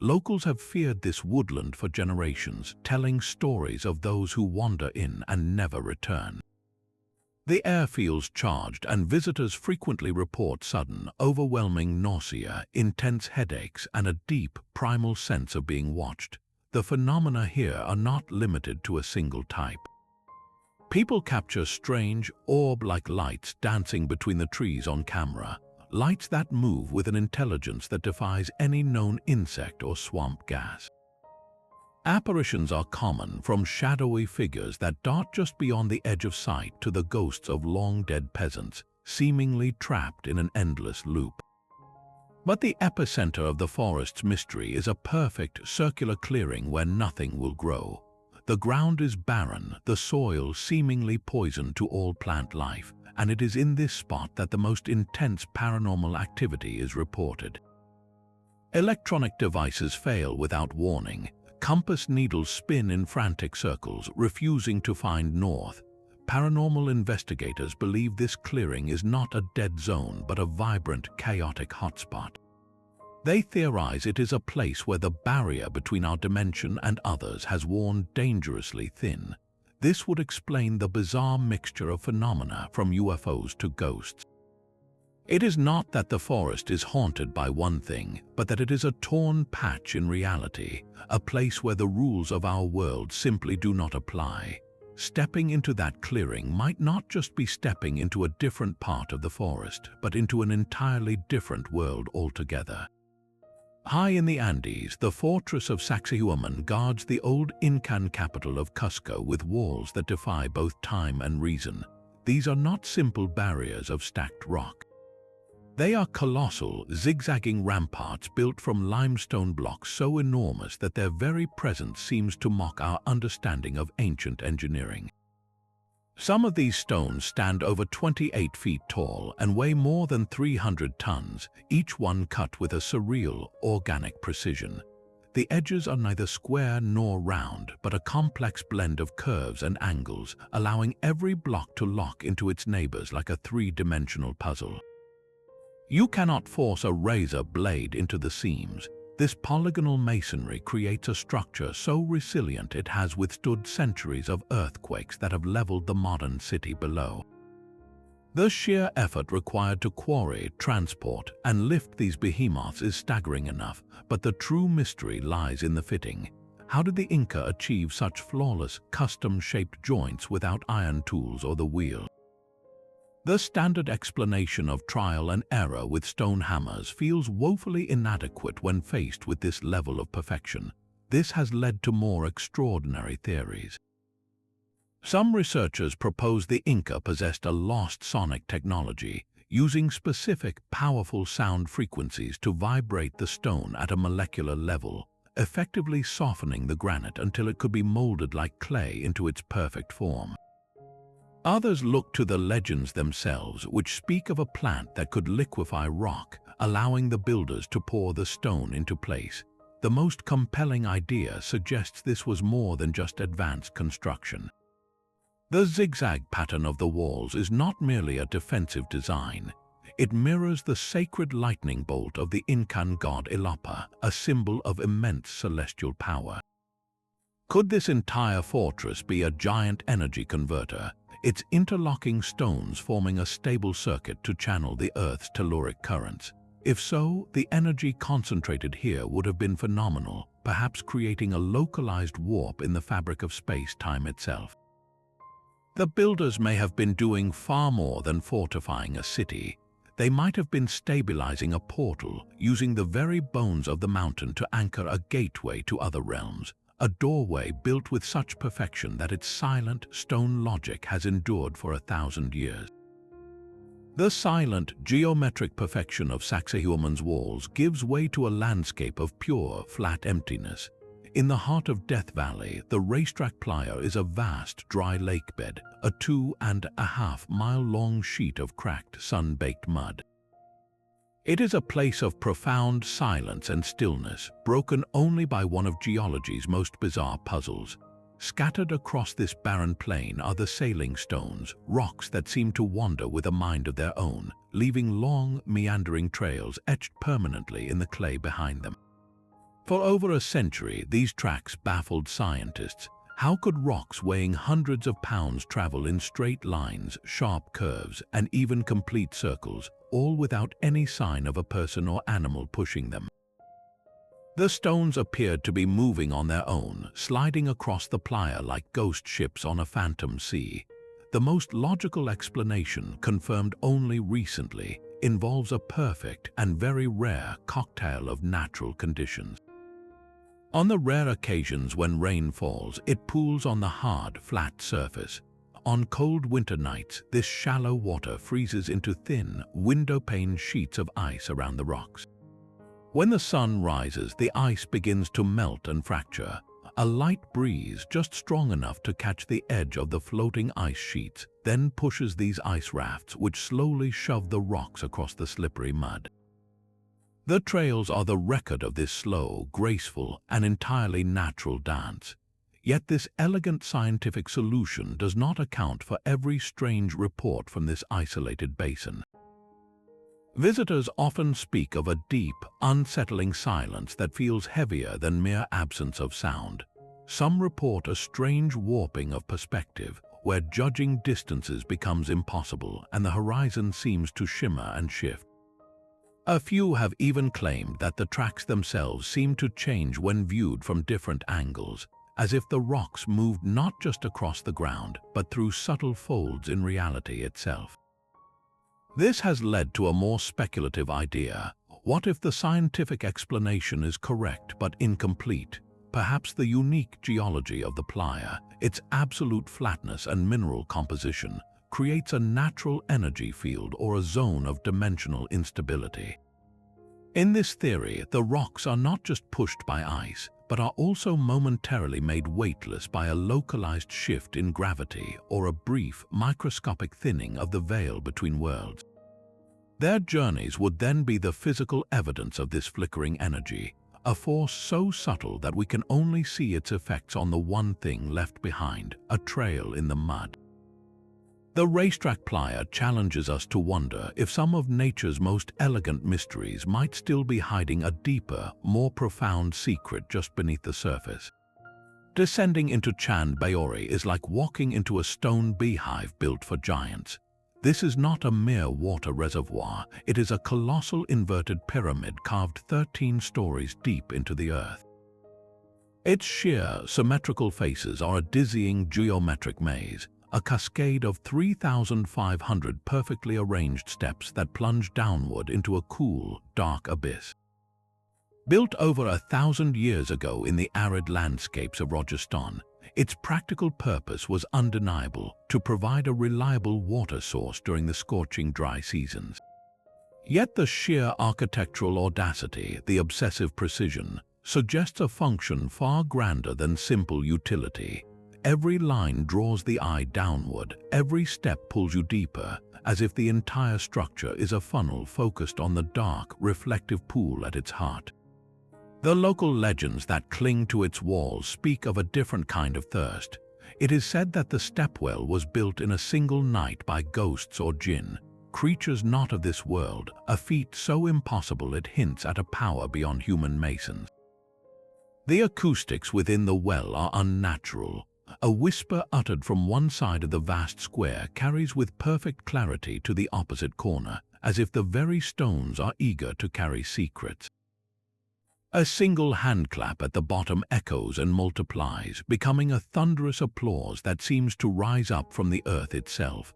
Locals have feared this woodland for generations, telling stories of those who wander in and never return. The air feels charged, and visitors frequently report sudden, overwhelming nausea, intense headaches, and a deep, primal sense of being watched. The phenomena here are not limited to a single type. People capture strange, orb-like lights dancing between the trees on camera, lights that move with an intelligence that defies any known insect or swamp gas. Apparitions are common, from shadowy figures that dart just beyond the edge of sight to the ghosts of long-dead peasants, seemingly trapped in an endless loop. But the epicenter of the forest's mystery is a perfect circular clearing where nothing will grow. The ground is barren, the soil seemingly poisoned to all plant life, and it is in this spot that the most intense paranormal activity is reported. Electronic devices fail without warning. Compass needles spin in frantic circles, refusing to find north. Paranormal investigators believe this clearing is not a dead zone but a vibrant, chaotic hotspot. They theorize it is a place where the barrier between our dimension and others has worn dangerously thin. This would explain the bizarre mixture of phenomena, from UFOs to ghosts. It is not that the forest is haunted by one thing, but that it is a torn patch in reality, a place where the rules of our world simply do not apply. Stepping into that clearing might not just be stepping into a different part of the forest, but into an entirely different world altogether. High in the Andes, the fortress of Sacsayhuaman guards the old Incan capital of Cusco with walls that defy both time and reason. These are not simple barriers of stacked rock. They are colossal, zigzagging ramparts built from limestone blocks so enormous that their very presence seems to mock our understanding of ancient engineering. Some of these stones stand over 28 feet tall and weigh more than 300 tons, each one cut with a surreal, organic precision. The edges are neither square nor round, but a complex blend of curves and angles, allowing every block to lock into its neighbors like a three-dimensional puzzle. You cannot force a razor blade into the seams. This polygonal masonry creates a structure so resilient it has withstood centuries of earthquakes that have leveled the modern city below. The sheer effort required to quarry, transport, and lift these behemoths is staggering enough, but the true mystery lies in the fitting. How did the Inca achieve such flawless, custom-shaped joints without iron tools or the wheel? The standard explanation of trial and error with stone hammers feels woefully inadequate when faced with this level of perfection. This has led to more extraordinary theories. Some researchers propose the Inca possessed a lost sonic technology, using specific, powerful sound frequencies to vibrate the stone at a molecular level, effectively softening the granite until it could be molded like clay into its perfect form. Others look to the legends themselves, which speak of a plant that could liquefy rock, allowing the builders to pour the stone into place. The most compelling idea suggests this was more than just advanced construction. The zigzag pattern of the walls is not merely a defensive design. It mirrors the sacred lightning bolt of the Incan god Ilapa, a symbol of immense celestial power. Could this entire fortress be a giant energy converter, its interlocking stones forming a stable circuit to channel the Earth's telluric currents? If so, the energy concentrated here would have been phenomenal, perhaps creating a localized warp in the fabric of space-time itself. The builders may have been doing far more than fortifying a city. They might have been stabilizing a portal, using the very bones of the mountain to anchor a gateway to other realms, a doorway built with such perfection that its silent stone logic has endured for 1,000 years. The silent, geometric perfection of Sacsayhuaman's walls gives way to a landscape of pure, flat emptiness. In the heart of Death Valley, the racetrack playa is a vast, dry lake bed, a 2.5-mile-long sheet of cracked, sun-baked mud. It is a place of profound silence and stillness, broken only by one of geology's most bizarre puzzles. Scattered across this barren plain are the sailing stones, rocks that seem to wander with a mind of their own, leaving long, meandering trails etched permanently in the clay behind them. For over a century, these tracks baffled scientists. How could rocks weighing hundreds of pounds travel in straight lines, sharp curves, and even complete circles, all without any sign of a person or animal pushing them? The stones appeared to be moving on their own, sliding across the playa like ghost ships on a phantom sea. The most logical explanation, confirmed only recently, involves a perfect and very rare cocktail of natural conditions. On the rare occasions when rain falls, it pools on the hard, flat surface. On cold winter nights, this shallow water freezes into thin, window-pane sheets of ice around the rocks. When the sun rises, the ice begins to melt and fracture. A light breeze, just strong enough to catch the edge of the floating ice sheets, then pushes these ice rafts, which slowly shove the rocks across the slippery mud. The trails are the record of this slow, graceful, and entirely natural dance. Yet this elegant scientific solution does not account for every strange report from this isolated basin. Visitors often speak of a deep, unsettling silence that feels heavier than mere absence of sound. Some report a strange warping of perspective, where judging distances becomes impossible and the horizon seems to shimmer and shift. A few have even claimed that the tracks themselves seem to change when viewed from different angles, as if the rocks moved not just across the ground, but through subtle folds in reality itself. This has led to a more speculative idea. What if the scientific explanation is correct but incomplete? Perhaps the unique geology of the playa, its absolute flatness and mineral composition, creates a natural energy field or a zone of dimensional instability. In this theory, the rocks are not just pushed by ice, but are also momentarily made weightless by a localized shift in gravity or a brief, microscopic thinning of the veil between worlds. Their journeys would then be the physical evidence of this flickering energy, a force so subtle that we can only see its effects on the one thing left behind, a trail in the mud. The racetrack playa challenges us to wonder if some of nature's most elegant mysteries might still be hiding a deeper, more profound secret just beneath the surface. Descending into Chan Bayori is like walking into a stone beehive built for giants. This is not a mere water reservoir, it is a colossal inverted pyramid carved 13 stories deep into the earth. Its sheer, symmetrical faces are a dizzying geometric maze, a cascade of 3,500 perfectly arranged steps that plunge downward into a cool, dark abyss. Built over 1,000 years ago in the arid landscapes of Rajasthan, its practical purpose was undeniable: to provide a reliable water source during the scorching dry seasons. Yet the sheer architectural audacity, the obsessive precision, suggests a function far grander than simple utility. Every line draws the eye downward, every step pulls you deeper, as if the entire structure is a funnel focused on the dark, reflective pool at its heart. The local legends that cling to its walls speak of a different kind of thirst. It is said that the stepwell was built in a single night by ghosts or jinn, creatures not of this world, a feat so impossible it hints at a power beyond human masons. The acoustics within the well are unnatural. A whisper uttered from one side of the vast square carries with perfect clarity to the opposite corner, as if the very stones are eager to carry secrets. A single handclap at the bottom echoes and multiplies, becoming a thunderous applause that seems to rise up from the earth itself.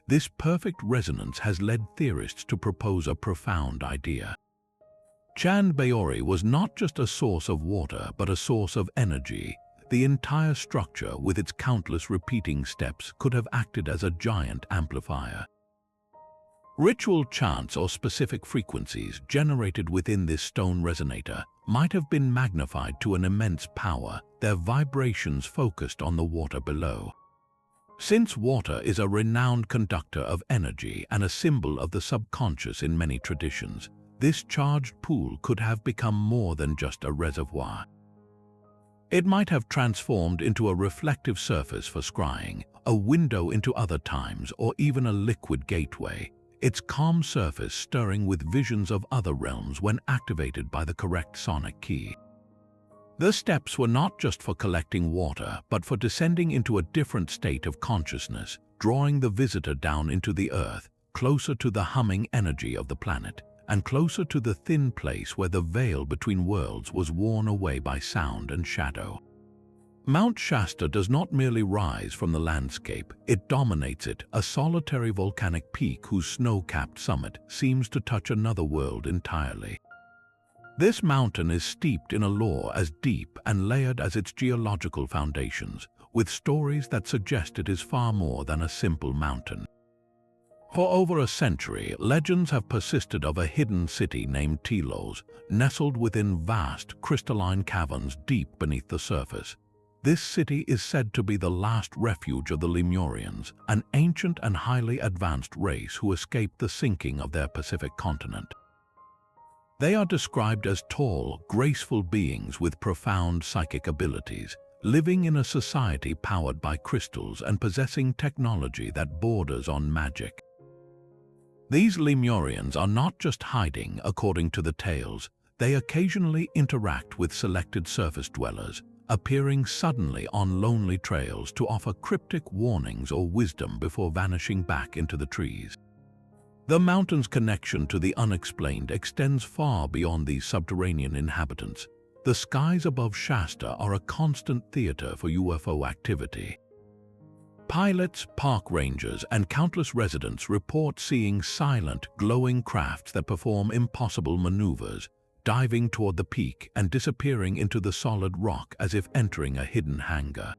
This perfect resonance has led theorists to propose a profound idea. Chand Bayori was not just a source of water, but a source of energy. The entire structure, with its countless repeating steps, could have acted as a giant amplifier. Ritual chants or specific frequencies generated within this stone resonator might have been magnified to an immense power, their vibrations focused on the water below. Since water is a renowned conductor of energy and a symbol of the subconscious in many traditions, this charged pool could have become more than just a reservoir. It might have transformed into a reflective surface for scrying, a window into other times, or even a liquid gateway, its calm surface stirring with visions of other realms when activated by the correct sonic key. The steps were not just for collecting water, but for descending into a different state of consciousness, drawing the visitor down into the earth, closer to the humming energy of the planet, and closer to the thin place where the veil between worlds was worn away by sound and shadow. Mount Shasta does not merely rise from the landscape, it dominates it, a solitary volcanic peak whose snow-capped summit seems to touch another world entirely. This mountain is steeped in a lore as deep and layered as its geological foundations, with stories that suggest it is far more than a simple mountain. For over a century, legends have persisted of a hidden city named Telos, nestled within vast, crystalline caverns deep beneath the surface. This city is said to be the last refuge of the Lemurians, an ancient and highly advanced race who escaped the sinking of their Pacific continent. They are described as tall, graceful beings with profound psychic abilities, living in a society powered by crystals and possessing technology that borders on magic. These Lemurians are not just hiding, according to the tales. They occasionally interact with selected surface dwellers, appearing suddenly on lonely trails to offer cryptic warnings or wisdom before vanishing back into the trees. The mountain's connection to the unexplained extends far beyond these subterranean inhabitants. The skies above Shasta are a constant theater for UFO activity. Pilots, park rangers, and countless residents report seeing silent, glowing crafts that perform impossible maneuvers, diving toward the peak and disappearing into the solid rock as if entering a hidden hangar.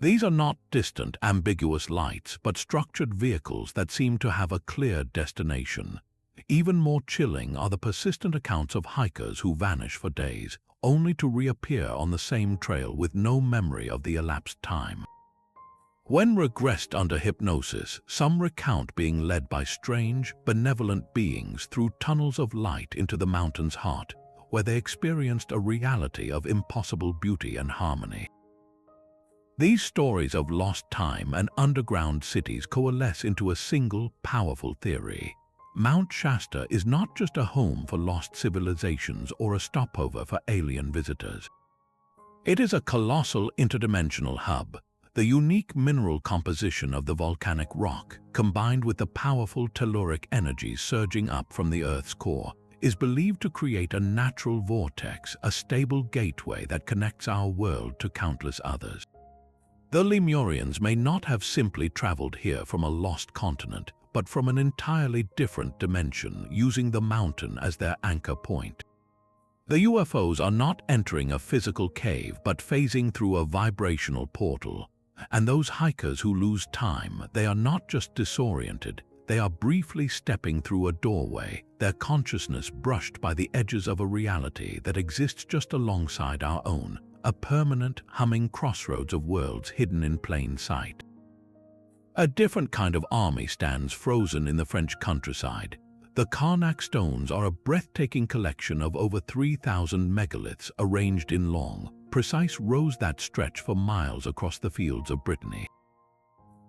These are not distant, ambiguous lights, but structured vehicles that seem to have a clear destination. Even more chilling are the persistent accounts of hikers who vanish for days, only to reappear on the same trail with no memory of the elapsed time. When regressed under hypnosis, some recount being led by strange, benevolent beings through tunnels of light into the mountain's heart, where they experienced a reality of impossible beauty and harmony. These stories of lost time and underground cities coalesce into a single, powerful theory. Mount Shasta is not just a home for lost civilizations or a stopover for alien visitors. It is a colossal interdimensional hub. The unique mineral composition of the volcanic rock, combined with the powerful telluric energies surging up from the Earth's core, is believed to create a natural vortex, a stable gateway that connects our world to countless others. The Lemurians may not have simply traveled here from a lost continent, but from an entirely different dimension, using the mountain as their anchor point. The UFOs are not entering a physical cave, but phasing through a vibrational portal. And those hikers who lose time, they are not just disoriented, they are briefly stepping through a doorway, their consciousness brushed by the edges of a reality that exists just alongside our own, a permanent, humming crossroads of worlds hidden in plain sight. A different kind of army stands frozen in the French countryside. The Karnak stones are a breathtaking collection of over 3,000 megaliths arranged in long, precise rows that stretch for miles across the fields of Brittany.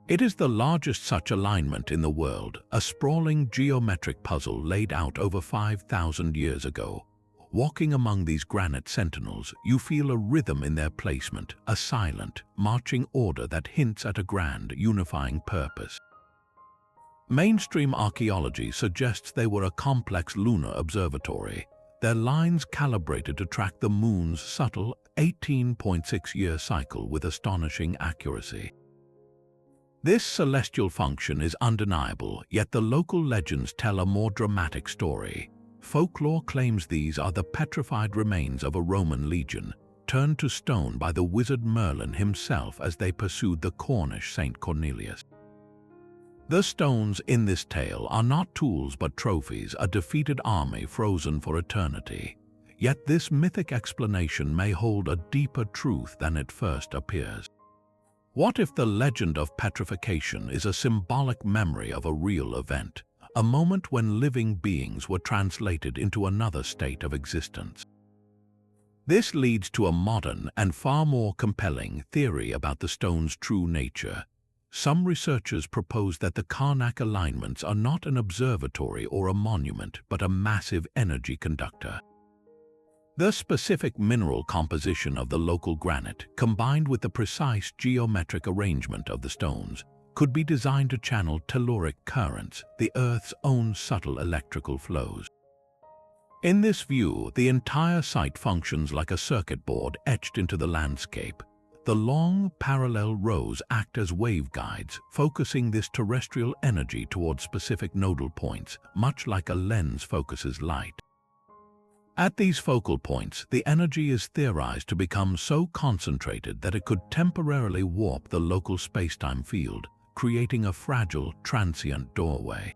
It is the largest such alignment in the world, a sprawling geometric puzzle laid out over 5,000 years ago. Walking among these granite sentinels, you feel a rhythm in their placement, a silent, marching order that hints at a grand, unifying purpose. Mainstream archaeology suggests they were a complex lunar observatory, their lines calibrated to track the moon's subtle 18.6-year cycle with astonishing accuracy. This celestial function is undeniable, yet the local legends tell a more dramatic story. Folklore claims these are the petrified remains of a Roman legion, turned to stone by the wizard Merlin himself as they pursued the Cornish Saint Cornelius. The stones in this tale are not tools but trophies, a defeated army frozen for eternity. Yet this mythic explanation may hold a deeper truth than it first appears. What if the legend of petrification is a symbolic memory of a real event, a moment when living beings were translated into another state of existence? This leads to a modern and far more compelling theory about the stone's true nature. Some researchers propose that the Karnak alignments are not an observatory or a monument, but a massive energy conductor. The specific mineral composition of the local granite, combined with the precise geometric arrangement of the stones, could be designed to channel telluric currents, the Earth's own subtle electrical flows. In this view, the entire site functions like a circuit board etched into the landscape. The long, parallel rows act as waveguides, focusing this terrestrial energy toward specific nodal points, much like a lens focuses light. At these focal points, the energy is theorized to become so concentrated that it could temporarily warp the local spacetime field, creating a fragile, transient doorway.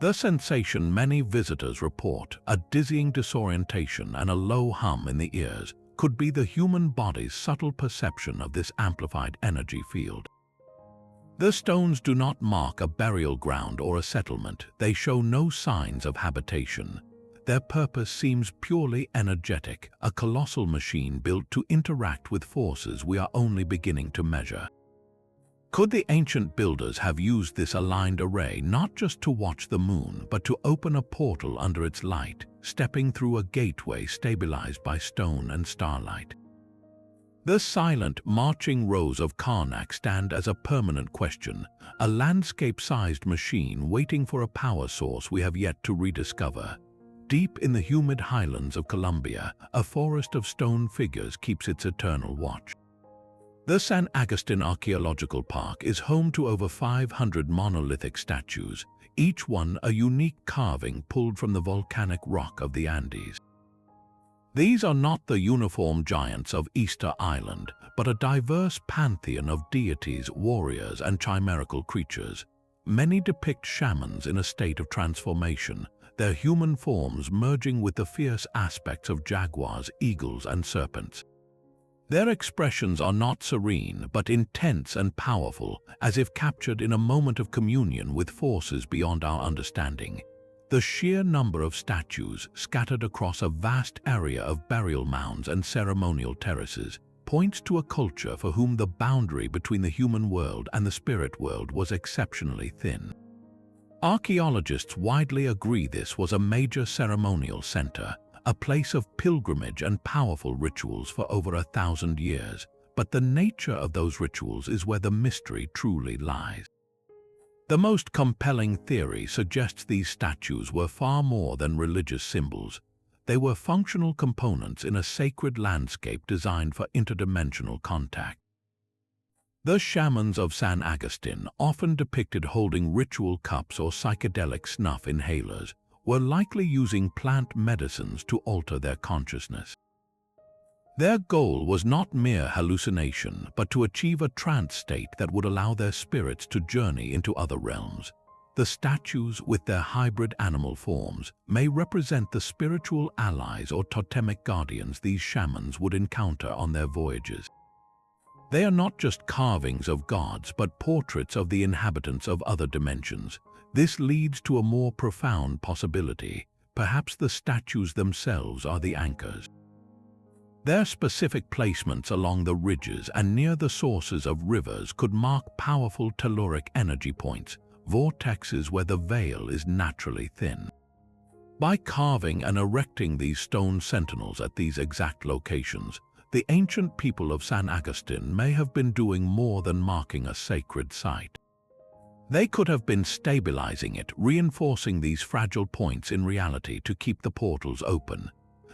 The sensation many visitors report, a dizzying disorientation and a low hum in the ears, could be the human body's subtle perception of this amplified energy field. The stones do not mark a burial ground or a settlement. They show no signs of habitation. Their purpose seems purely energetic, a colossal machine built to interact with forces we are only beginning to measure. Could the ancient builders have used this aligned array not just to watch the moon, but to open a portal under its light, stepping through a gateway stabilized by stone and starlight? The silent, marching rows of Karnak stand as a permanent question, a landscape-sized machine waiting for a power source we have yet to rediscover. Deep in the humid highlands of Colombia, a forest of stone figures keeps its eternal watch. The San Agustin Archaeological Park is home to over 500 monolithic statues, each one a unique carving pulled from the volcanic rock of the Andes. These are not the uniform giants of Easter Island, but a diverse pantheon of deities, warriors, and chimerical creatures. Many depict shamans in a state of transformation, their human forms merging with the fierce aspects of jaguars, eagles, and serpents. Their expressions are not serene, but intense and powerful, as if captured in a moment of communion with forces beyond our understanding. The sheer number of statues, scattered across a vast area of burial mounds and ceremonial terraces, points to a culture for whom the boundary between the human world and the spirit world was exceptionally thin. Archaeologists widely agree this was a major ceremonial center, a place of pilgrimage and powerful rituals for over 1,000 years, but the nature of those rituals is where the mystery truly lies. The most compelling theory suggests these statues were far more than religious symbols. They were functional components in a sacred landscape designed for interdimensional contact. The shamans of San Agustin, often depicted holding ritual cups or psychedelic snuff inhalers, were likely using plant medicines to alter their consciousness. Their goal was not mere hallucination, but to achieve a trance state that would allow their spirits to journey into other realms. The statues, with their hybrid animal forms, may represent the spiritual allies or totemic guardians these shamans would encounter on their voyages. They are not just carvings of gods, but portraits of the inhabitants of other dimensions. This leads to a more profound possibility. Perhaps the statues themselves are the anchors. Their specific placements along the ridges and near the sources of rivers could mark powerful telluric energy points, vortexes where the veil is naturally thin. By carving and erecting these stone sentinels at these exact locations, the ancient people of San Agustin may have been doing more than marking a sacred site. They could have been stabilizing it, reinforcing these fragile points in reality to keep the portals open.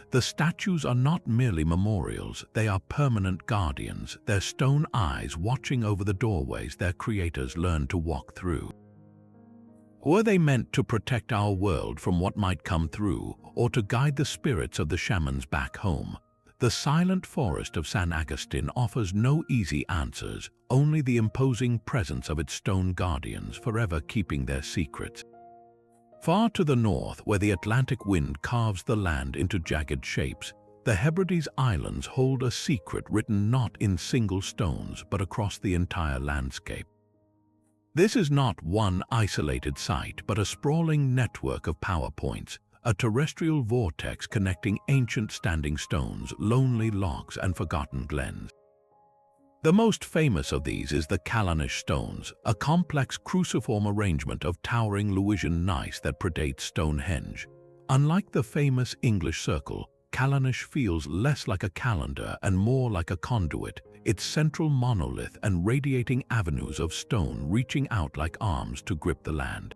The statues are not merely memorials, they are permanent guardians, their stone eyes watching over the doorways their creators learned to walk through. Were they meant to protect our world from what might come through, or to guide the spirits of the shamans back home? The silent forest of San Agustin offers no easy answers, only the imposing presence of its stone guardians forever keeping their secrets. Far to the north, where the Atlantic wind carves the land into jagged shapes, the Hebrides Islands hold a secret written not in single stones but across the entire landscape. This is not one isolated site, but a sprawling network of power points, a terrestrial vortex connecting ancient standing stones, lonely lochs, and forgotten glens. The most famous of these is the Callanish stones, a complex cruciform arrangement of towering Lewisian gneiss that predates Stonehenge. Unlike the famous English circle, Callanish feels less like a calendar and more like a conduit, its central monolith and radiating avenues of stone reaching out like arms to grip the land.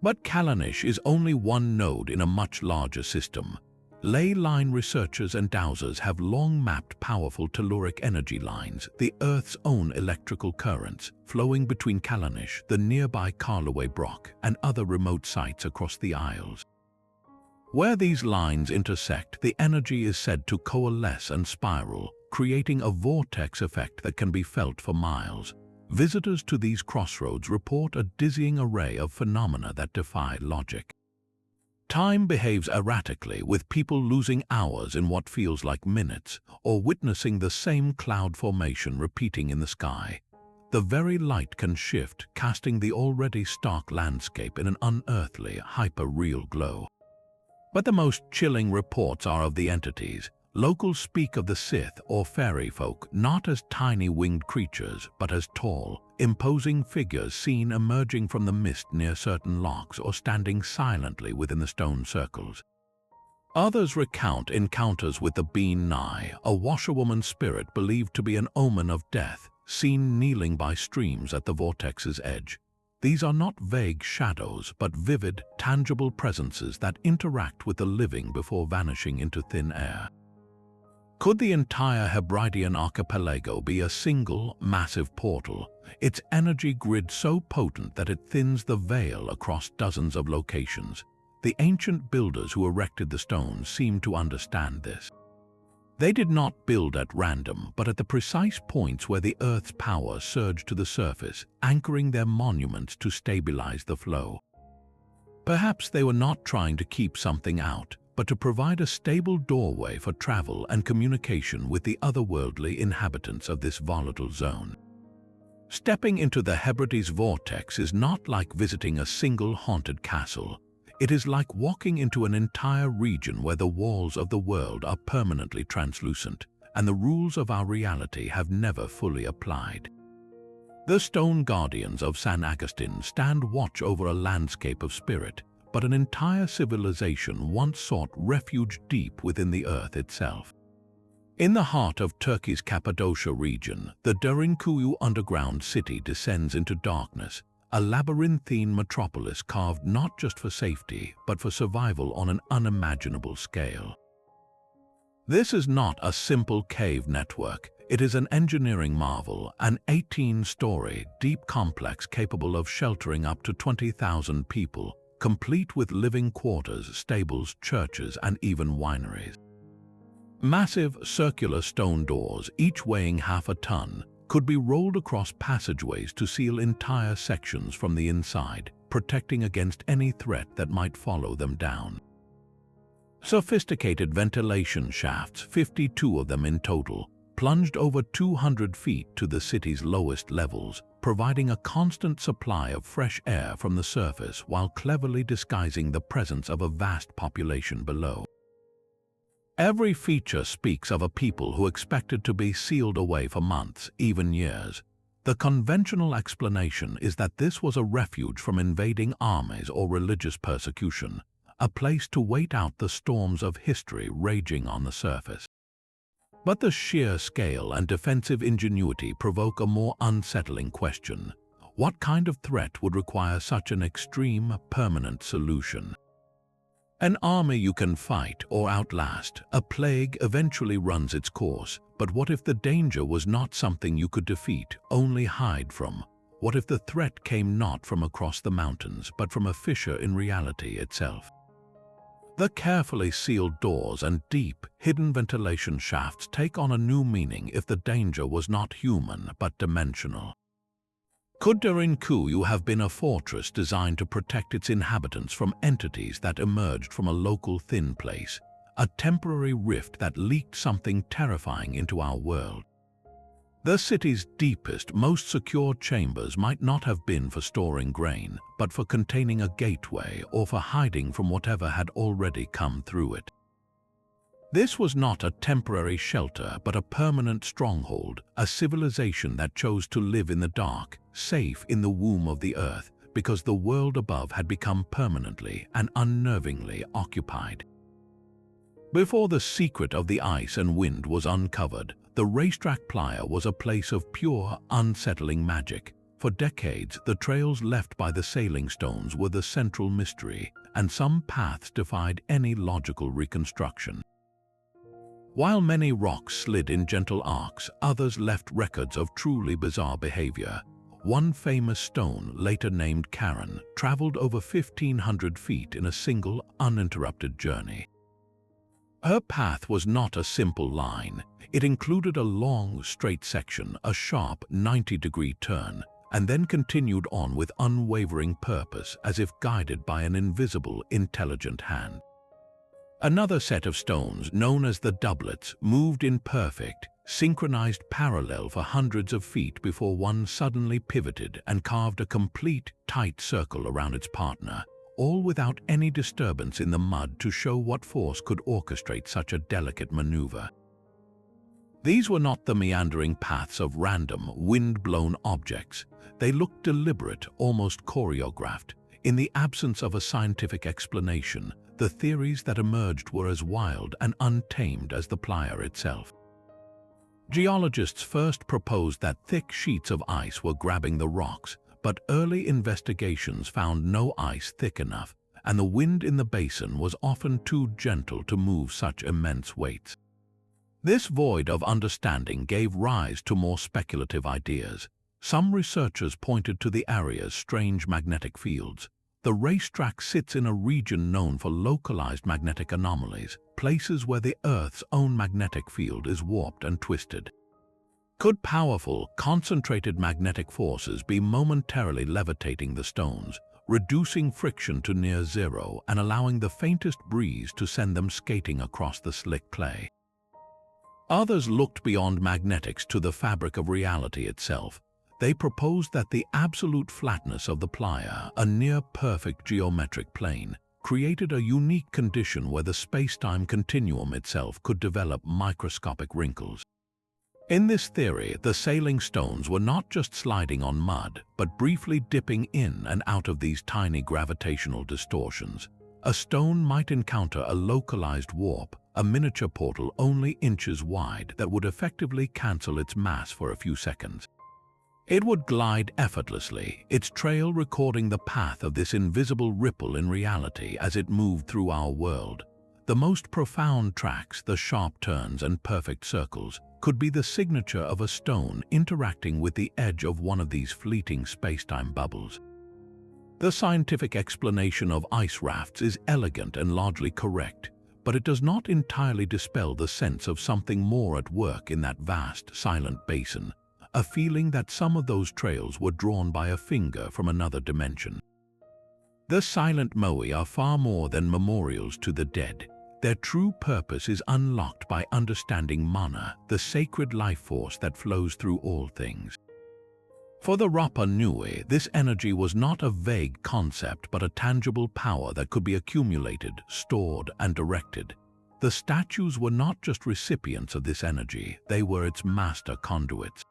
But Callanish is only one node in a much larger system. Ley line researchers and dowsers have long mapped powerful telluric energy lines, the Earth's own electrical currents, flowing between Callanish, the nearby Carloway Broch, and other remote sites across the Isles. Where these lines intersect, the energy is said to coalesce and spiral, creating a vortex effect that can be felt for miles. Visitors to these crossroads report a dizzying array of phenomena that defy logic. Time behaves erratically, with people losing hours in what feels like minutes, or witnessing the same cloud formation repeating in the sky. The very light can shift, casting the already stark landscape in an unearthly, hyper-real glow. But the most chilling reports are of the entities. Locals speak of the Sith or fairy folk not as tiny winged creatures, but as tall, imposing figures seen emerging from the mist near certain lochs or standing silently within the stone circles. Others recount encounters with the Bean Nigh, a washerwoman spirit believed to be an omen of death, seen kneeling by streams at the vortex's edge. These are not vague shadows, but vivid, tangible presences that interact with the living before vanishing into thin air. Could the entire Hebridean archipelago be a single, massive portal, its energy grid so potent that it thins the veil across dozens of locations? The ancient builders who erected the stones seemed to understand this. They did not build at random, but at the precise points where the Earth's power surged to the surface, anchoring their monuments to stabilize the flow. Perhaps they were not trying to keep something out, but to provide a stable doorway for travel and communication with the otherworldly inhabitants of this volatile zone. Stepping into the Hebrides vortex is not like visiting a single haunted castle. It is like walking into an entire region where the walls of the world are permanently translucent, and the rules of our reality have never fully applied. The stone guardians of San Agustin stand watch over a landscape of spirit, but an entire civilization once sought refuge deep within the earth itself. In the heart of Turkey's Cappadocia region, the Derinkuyu underground city descends into darkness, a labyrinthine metropolis carved not just for safety, but for survival on an unimaginable scale. This is not a simple cave network. It is an engineering marvel, an 18-story, deep complex capable of sheltering up to 20,000 people, complete with living quarters, stables, churches, and even wineries. Massive circular stone doors, each weighing half a ton, could be rolled across passageways to seal entire sections from the inside, protecting against any threat that might follow them down. Sophisticated ventilation shafts, 52 of them in total, plunged over 200 feet to the city's lowest levels, providing a constant supply of fresh air from the surface while cleverly disguising the presence of a vast population below. Every feature speaks of a people who expected to be sealed away for months, even years. The conventional explanation is that this was a refuge from invading armies or religious persecution, a place to wait out the storms of history raging on the surface. But the sheer scale and defensive ingenuity provoke a more unsettling question. What kind of threat would require such an extreme, permanent solution? An army you can fight or outlast, a plague eventually runs its course, but what if the danger was not something you could defeat, only hide from? What if the threat came not from across the mountains, but from a fissure in reality itself? The carefully sealed doors and deep, hidden ventilation shafts take on a new meaning if the danger was not human but dimensional. Could Tiwanaku have been a fortress designed to protect its inhabitants from entities that emerged from a local thin place, a temporary rift that leaked something terrifying into our world? The city's deepest, most secure chambers might not have been for storing grain, but for containing a gateway or for hiding from whatever had already come through it. This was not a temporary shelter, but a permanent stronghold, a civilization that chose to live in the dark, safe in the womb of the earth, because the world above had become permanently and unnervingly occupied. Before the secret of the ice and wind was uncovered, the racetrack playa was a place of pure, unsettling magic. For decades, the trails left by the sailing stones were the central mystery, and some paths defied any logical reconstruction. While many rocks slid in gentle arcs, others left records of truly bizarre behavior. One famous stone, later named Karen, traveled over 1,500 feet in a single, uninterrupted journey. Her path was not a simple line. It included a long, straight section, a sharp 90-degree turn, and then continued on with unwavering purpose as if guided by an invisible, intelligent hand. Another set of stones, known as the doublets, moved in perfect, synchronized parallel for hundreds of feet before one suddenly pivoted and carved a complete, tight circle around its partner, all without any disturbance in the mud to show what force could orchestrate such a delicate maneuver. These were not the meandering paths of random, wind-blown objects. They looked deliberate, almost choreographed. In the absence of a scientific explanation, the theories that emerged were as wild and untamed as the playa itself. Geologists first proposed that thick sheets of ice were grabbing the rocks, but early investigations found no ice thick enough, and the wind in the basin was often too gentle to move such immense weights. This void of understanding gave rise to more speculative ideas. Some researchers pointed to the area's strange magnetic fields. The racetrack sits in a region known for localized magnetic anomalies, places where the Earth's own magnetic field is warped and twisted. Could powerful, concentrated magnetic forces be momentarily levitating the stones, reducing friction to near zero and allowing the faintest breeze to send them skating across the slick clay? Others looked beyond magnetics to the fabric of reality itself. They proposed that the absolute flatness of the playa, a near-perfect geometric plane, created a unique condition where the space-time continuum itself could develop microscopic wrinkles. In this theory, the sailing stones were not just sliding on mud, but briefly dipping in and out of these tiny gravitational distortions. A stone might encounter a localized warp, a miniature portal only inches wide that would effectively cancel its mass for a few seconds. It would glide effortlessly, its trail recording the path of this invisible ripple in reality as it moved through our world. The most profound tracks, the sharp turns and perfect circles, could be the signature of a stone interacting with the edge of one of these fleeting space-time bubbles. The scientific explanation of ice rafts is elegant and largely correct, but it does not entirely dispel the sense of something more at work in that vast, silent basin, a feeling that some of those trails were drawn by a finger from another dimension. The silent moai are far more than memorials to the dead. Their true purpose is unlocked by understanding mana, the sacred life force that flows through all things. For the Rapa Nui, this energy was not a vague concept but a tangible power that could be accumulated, stored, and directed. The statues were not just recipients of this energy, they were its master conduits.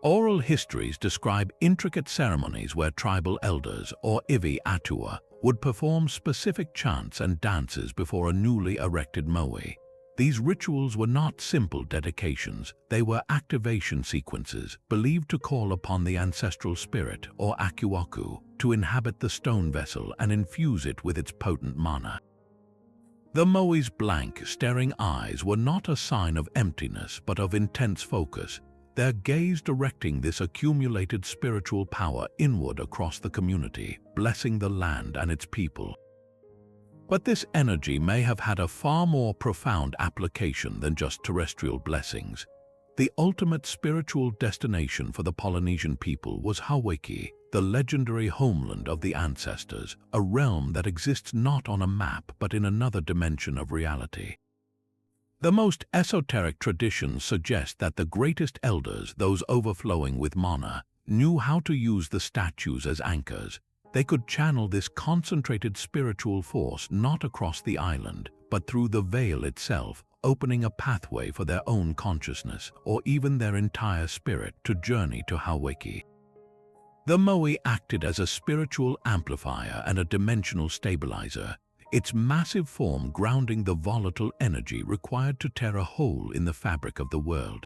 Oral histories describe intricate ceremonies where tribal elders, or iwi atua, would perform specific chants and dances before a newly erected moai. These rituals were not simple dedications, they were activation sequences believed to call upon the ancestral spirit, or Akuaku, to inhabit the stone vessel and infuse it with its potent mana. The moai's blank, staring eyes were not a sign of emptiness but of intense focus, their gaze directing this accumulated spiritual power inward across the community, blessing the land and its people. But this energy may have had a far more profound application than just terrestrial blessings. The ultimate spiritual destination for the Polynesian people was Hawaii, the legendary homeland of the ancestors, a realm that exists not on a map but in another dimension of reality. The most esoteric traditions suggest that the greatest elders, those overflowing with mana, knew how to use the statues as anchors. They could channel this concentrated spiritual force not across the island, but through the veil itself, opening a pathway for their own consciousness, or even their entire spirit, to journey to Hawaii. The moai acted as a spiritual amplifier and a dimensional stabilizer, its massive form grounding the volatile energy required to tear a hole in the fabric of the world.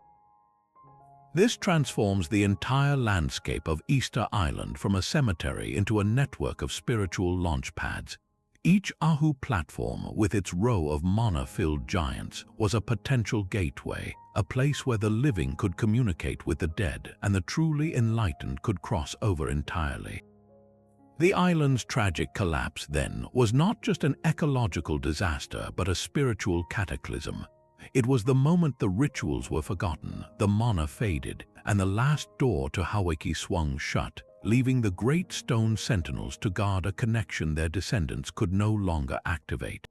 This transforms the entire landscape of Easter Island from a cemetery into a network of spiritual launch pads. Each Ahu platform, with its row of mana-filled giants, was a potential gateway, a place where the living could communicate with the dead and the truly enlightened could cross over entirely. The island's tragic collapse, then, was not just an ecological disaster but a spiritual cataclysm. It was the moment the rituals were forgotten, the mana faded, and the last door to Hawaii swung shut, leaving the great stone sentinels to guard a connection their descendants could no longer activate.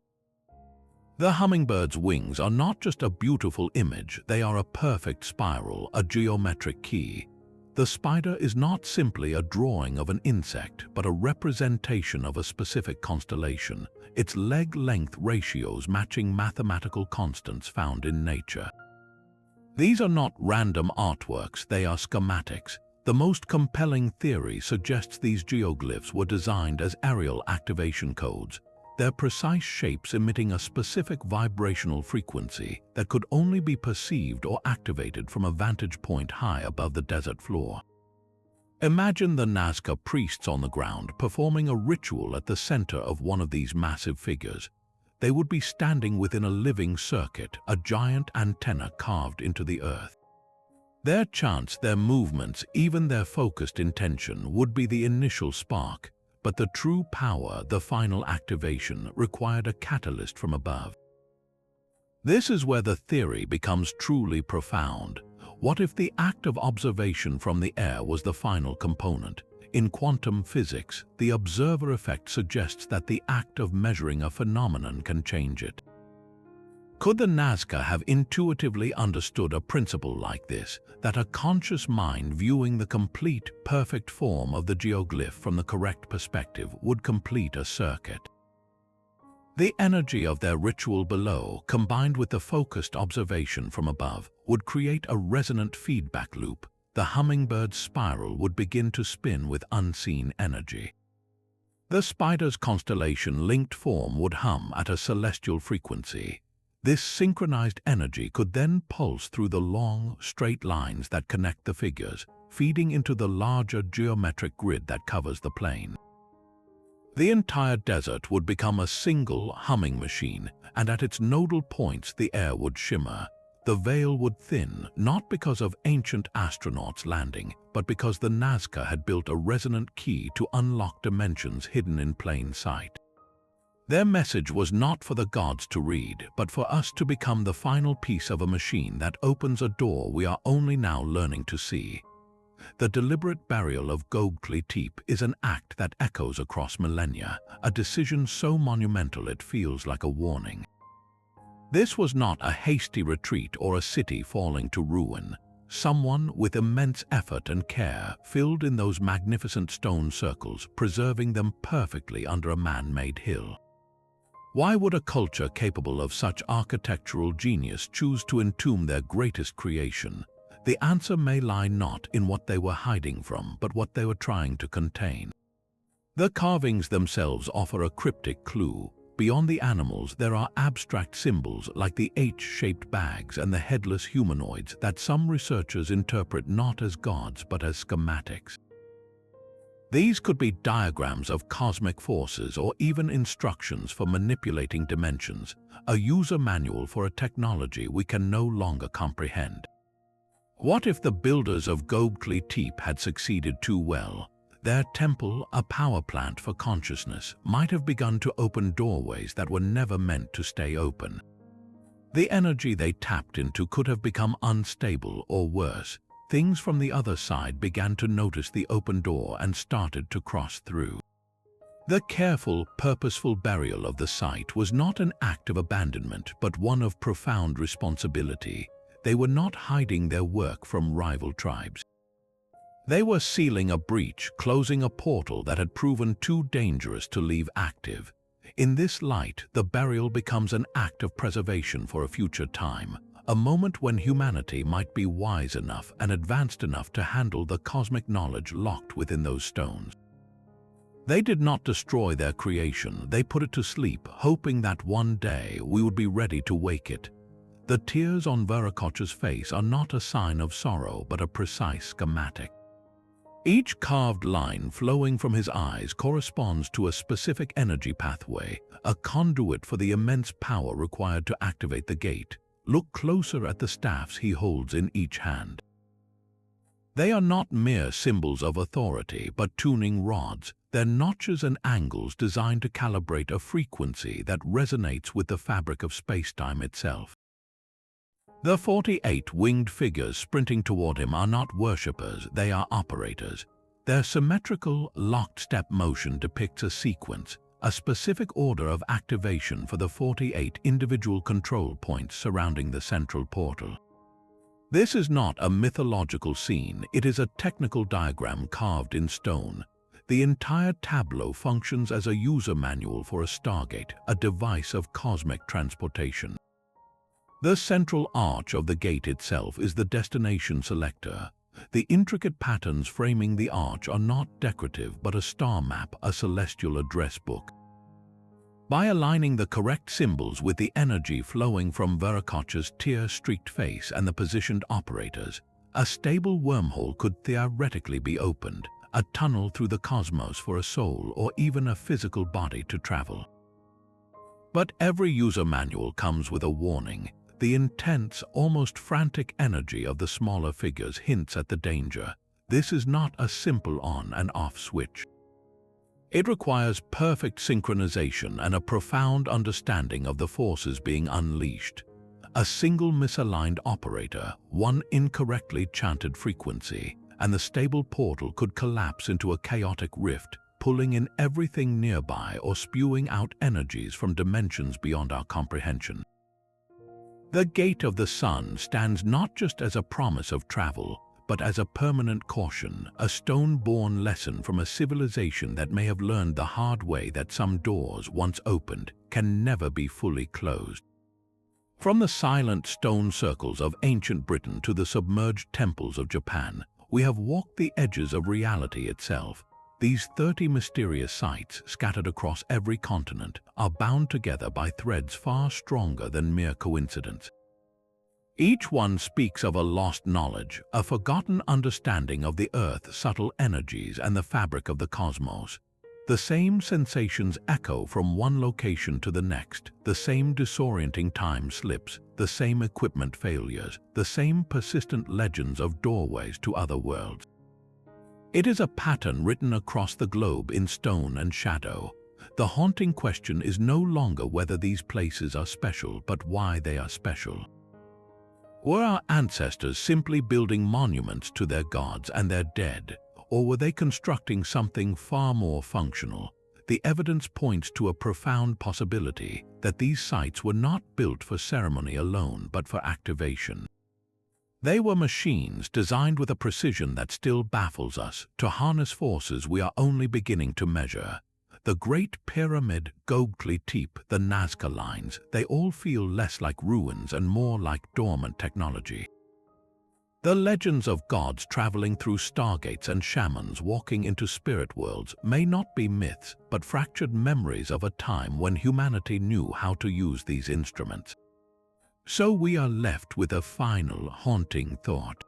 The hummingbird's wings are not just a beautiful image, they are a perfect spiral, a geometric key. The spider is not simply a drawing of an insect, but a representation of a specific constellation, its leg-length ratios matching mathematical constants found in nature. These are not random artworks, they are schematics. The most compelling theory suggests these geoglyphs were designed as aerial activation codes, their precise shapes emitting a specific vibrational frequency that could only be perceived or activated from a vantage point high above the desert floor. Imagine the Nazca priests on the ground performing a ritual at the center of one of these massive figures. They would be standing within a living circuit, a giant antenna carved into the earth. Their chants, their movements, even their focused intention would be the initial spark, but the true power, the final activation, required a catalyst from above. This is where the theory becomes truly profound. What if the act of observation from the air was the final component? In quantum physics, the observer effect suggests that the act of measuring a phenomenon can change it. Could the Nazca have intuitively understood a principle like this, that a conscious mind viewing the complete, perfect form of the geoglyph from the correct perspective would complete a circuit? The energy of their ritual below, combined with the focused observation from above, would create a resonant feedback loop. The hummingbird's spiral would begin to spin with unseen energy. The spider's constellation-linked form would hum at a celestial frequency. This synchronized energy could then pulse through the long, straight lines that connect the figures, feeding into the larger geometric grid that covers the plain. The entire desert would become a single humming machine, and at its nodal points the air would shimmer. The veil would thin, not because of ancient astronauts landing, but because the Nazca had built a resonant key to unlock dimensions hidden in plain sight. Their message was not for the gods to read, but for us to become the final piece of a machine that opens a door we are only now learning to see. The deliberate burial of Gobekli Tepe is an act that echoes across millennia, a decision so monumental it feels like a warning. This was not a hasty retreat or a city falling to ruin. Someone with immense effort and care filled in those magnificent stone circles, preserving them perfectly under a man-made hill. Why would a culture capable of such architectural genius choose to entomb their greatest creation? The answer may lie not in what they were hiding from, but what they were trying to contain. The carvings themselves offer a cryptic clue. Beyond the animals, there are abstract symbols like the H-shaped bags and the headless humanoids that some researchers interpret not as gods but as schematics. These could be diagrams of cosmic forces or even instructions for manipulating dimensions, a user manual for a technology we can no longer comprehend. What if the builders of Gobekli Tepe had succeeded too well? Their temple, a power plant for consciousness, might have begun to open doorways that were never meant to stay open. The energy they tapped into could have become unstable or worse. Things from the other side began to notice the open door and started to cross through. The careful, purposeful burial of the site was not an act of abandonment, but one of profound responsibility. They were not hiding their work from rival tribes. They were sealing a breach, closing a portal that had proven too dangerous to leave active. In this light, the burial becomes an act of preservation for a future time, a moment when humanity might be wise enough and advanced enough to handle the cosmic knowledge locked within those stones. They did not destroy their creation, they put it to sleep, hoping that one day we would be ready to wake it. The tears on Viracocha's face are not a sign of sorrow, but a precise schematic. Each carved line flowing from his eyes corresponds to a specific energy pathway, a conduit for the immense power required to activate the gate. Look closer at the staffs he holds in each hand. They are not mere symbols of authority, but tuning rods, their notches and angles designed to calibrate a frequency that resonates with the fabric of space-time itself. The 48 winged figures sprinting toward him are not worshippers, they are operators. Their symmetrical, lockstep motion depicts a sequence, a specific order of activation for the 48 individual control points surrounding the central portal. This is not a mythological scene, it is a technical diagram carved in stone. The entire tableau functions as a user manual for a stargate, a device of cosmic transportation. The central arch of the gate itself is the destination selector. The intricate patterns framing the arch are not decorative but a star map, a celestial address book. By aligning the correct symbols with the energy flowing from Viracocha's tear-streaked face and the positioned operators, a stable wormhole could theoretically be opened, a tunnel through the cosmos for a soul or even a physical body to travel. But every user manual comes with a warning. The intense, almost frantic energy of the smaller figures hints at the danger. This is not a simple on and off switch. It requires perfect synchronization and a profound understanding of the forces being unleashed. A single misaligned operator, one incorrectly chanted frequency, and the stable portal could collapse into a chaotic rift, pulling in everything nearby or spewing out energies from dimensions beyond our comprehension. The Gate of the Sun stands not just as a promise of travel, but as a permanent caution, a stone-born lesson from a civilization that may have learned the hard way that some doors, once opened, can never be fully closed. From the silent stone circles of ancient Britain to the submerged temples of Japan, we have walked the edges of reality itself. These 30 mysterious sites, scattered across every continent, are bound together by threads far stronger than mere coincidence. Each one speaks of a lost knowledge, a forgotten understanding of the Earth's subtle energies and the fabric of the cosmos. The same sensations echo from one location to the next, the same disorienting time slips, the same equipment failures, the same persistent legends of doorways to other worlds. It is a pattern written across the globe in stone and shadow. The haunting question is no longer whether these places are special, but why they are special. Were our ancestors simply building monuments to their gods and their dead, or were they constructing something far more functional? The evidence points to a profound possibility that these sites were not built for ceremony alone, but for activation. They were machines designed with a precision that still baffles us to harness forces we are only beginning to measure. The Great Pyramid, Gobekli Tepe, the Nazca Lines, they all feel less like ruins and more like dormant technology. The legends of gods traveling through stargates and shamans walking into spirit worlds may not be myths, but fractured memories of a time when humanity knew how to use these instruments. So we are left with a final haunting thought.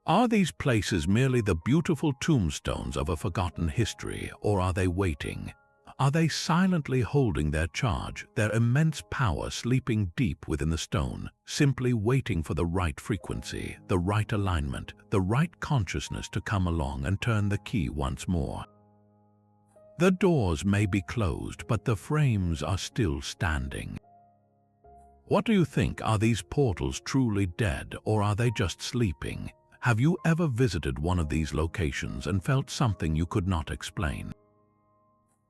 Are these places merely the beautiful tombstones of a forgotten history, or are they waiting? Are they silently holding their charge, their immense power sleeping deep within the stone, simply waiting for the right frequency, the right alignment, the right consciousness to come along and turn the key once more? The doors may be closed, but the frames are still standing. What do you think? Are these portals truly dead, or are they just sleeping? Have you ever visited one of these locations and felt something you could not explain?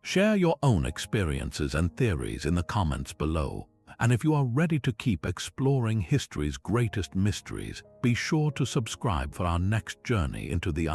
Share your own experiences and theories in the comments below. And if you are ready to keep exploring history's greatest mysteries, be sure to subscribe for our next journey into the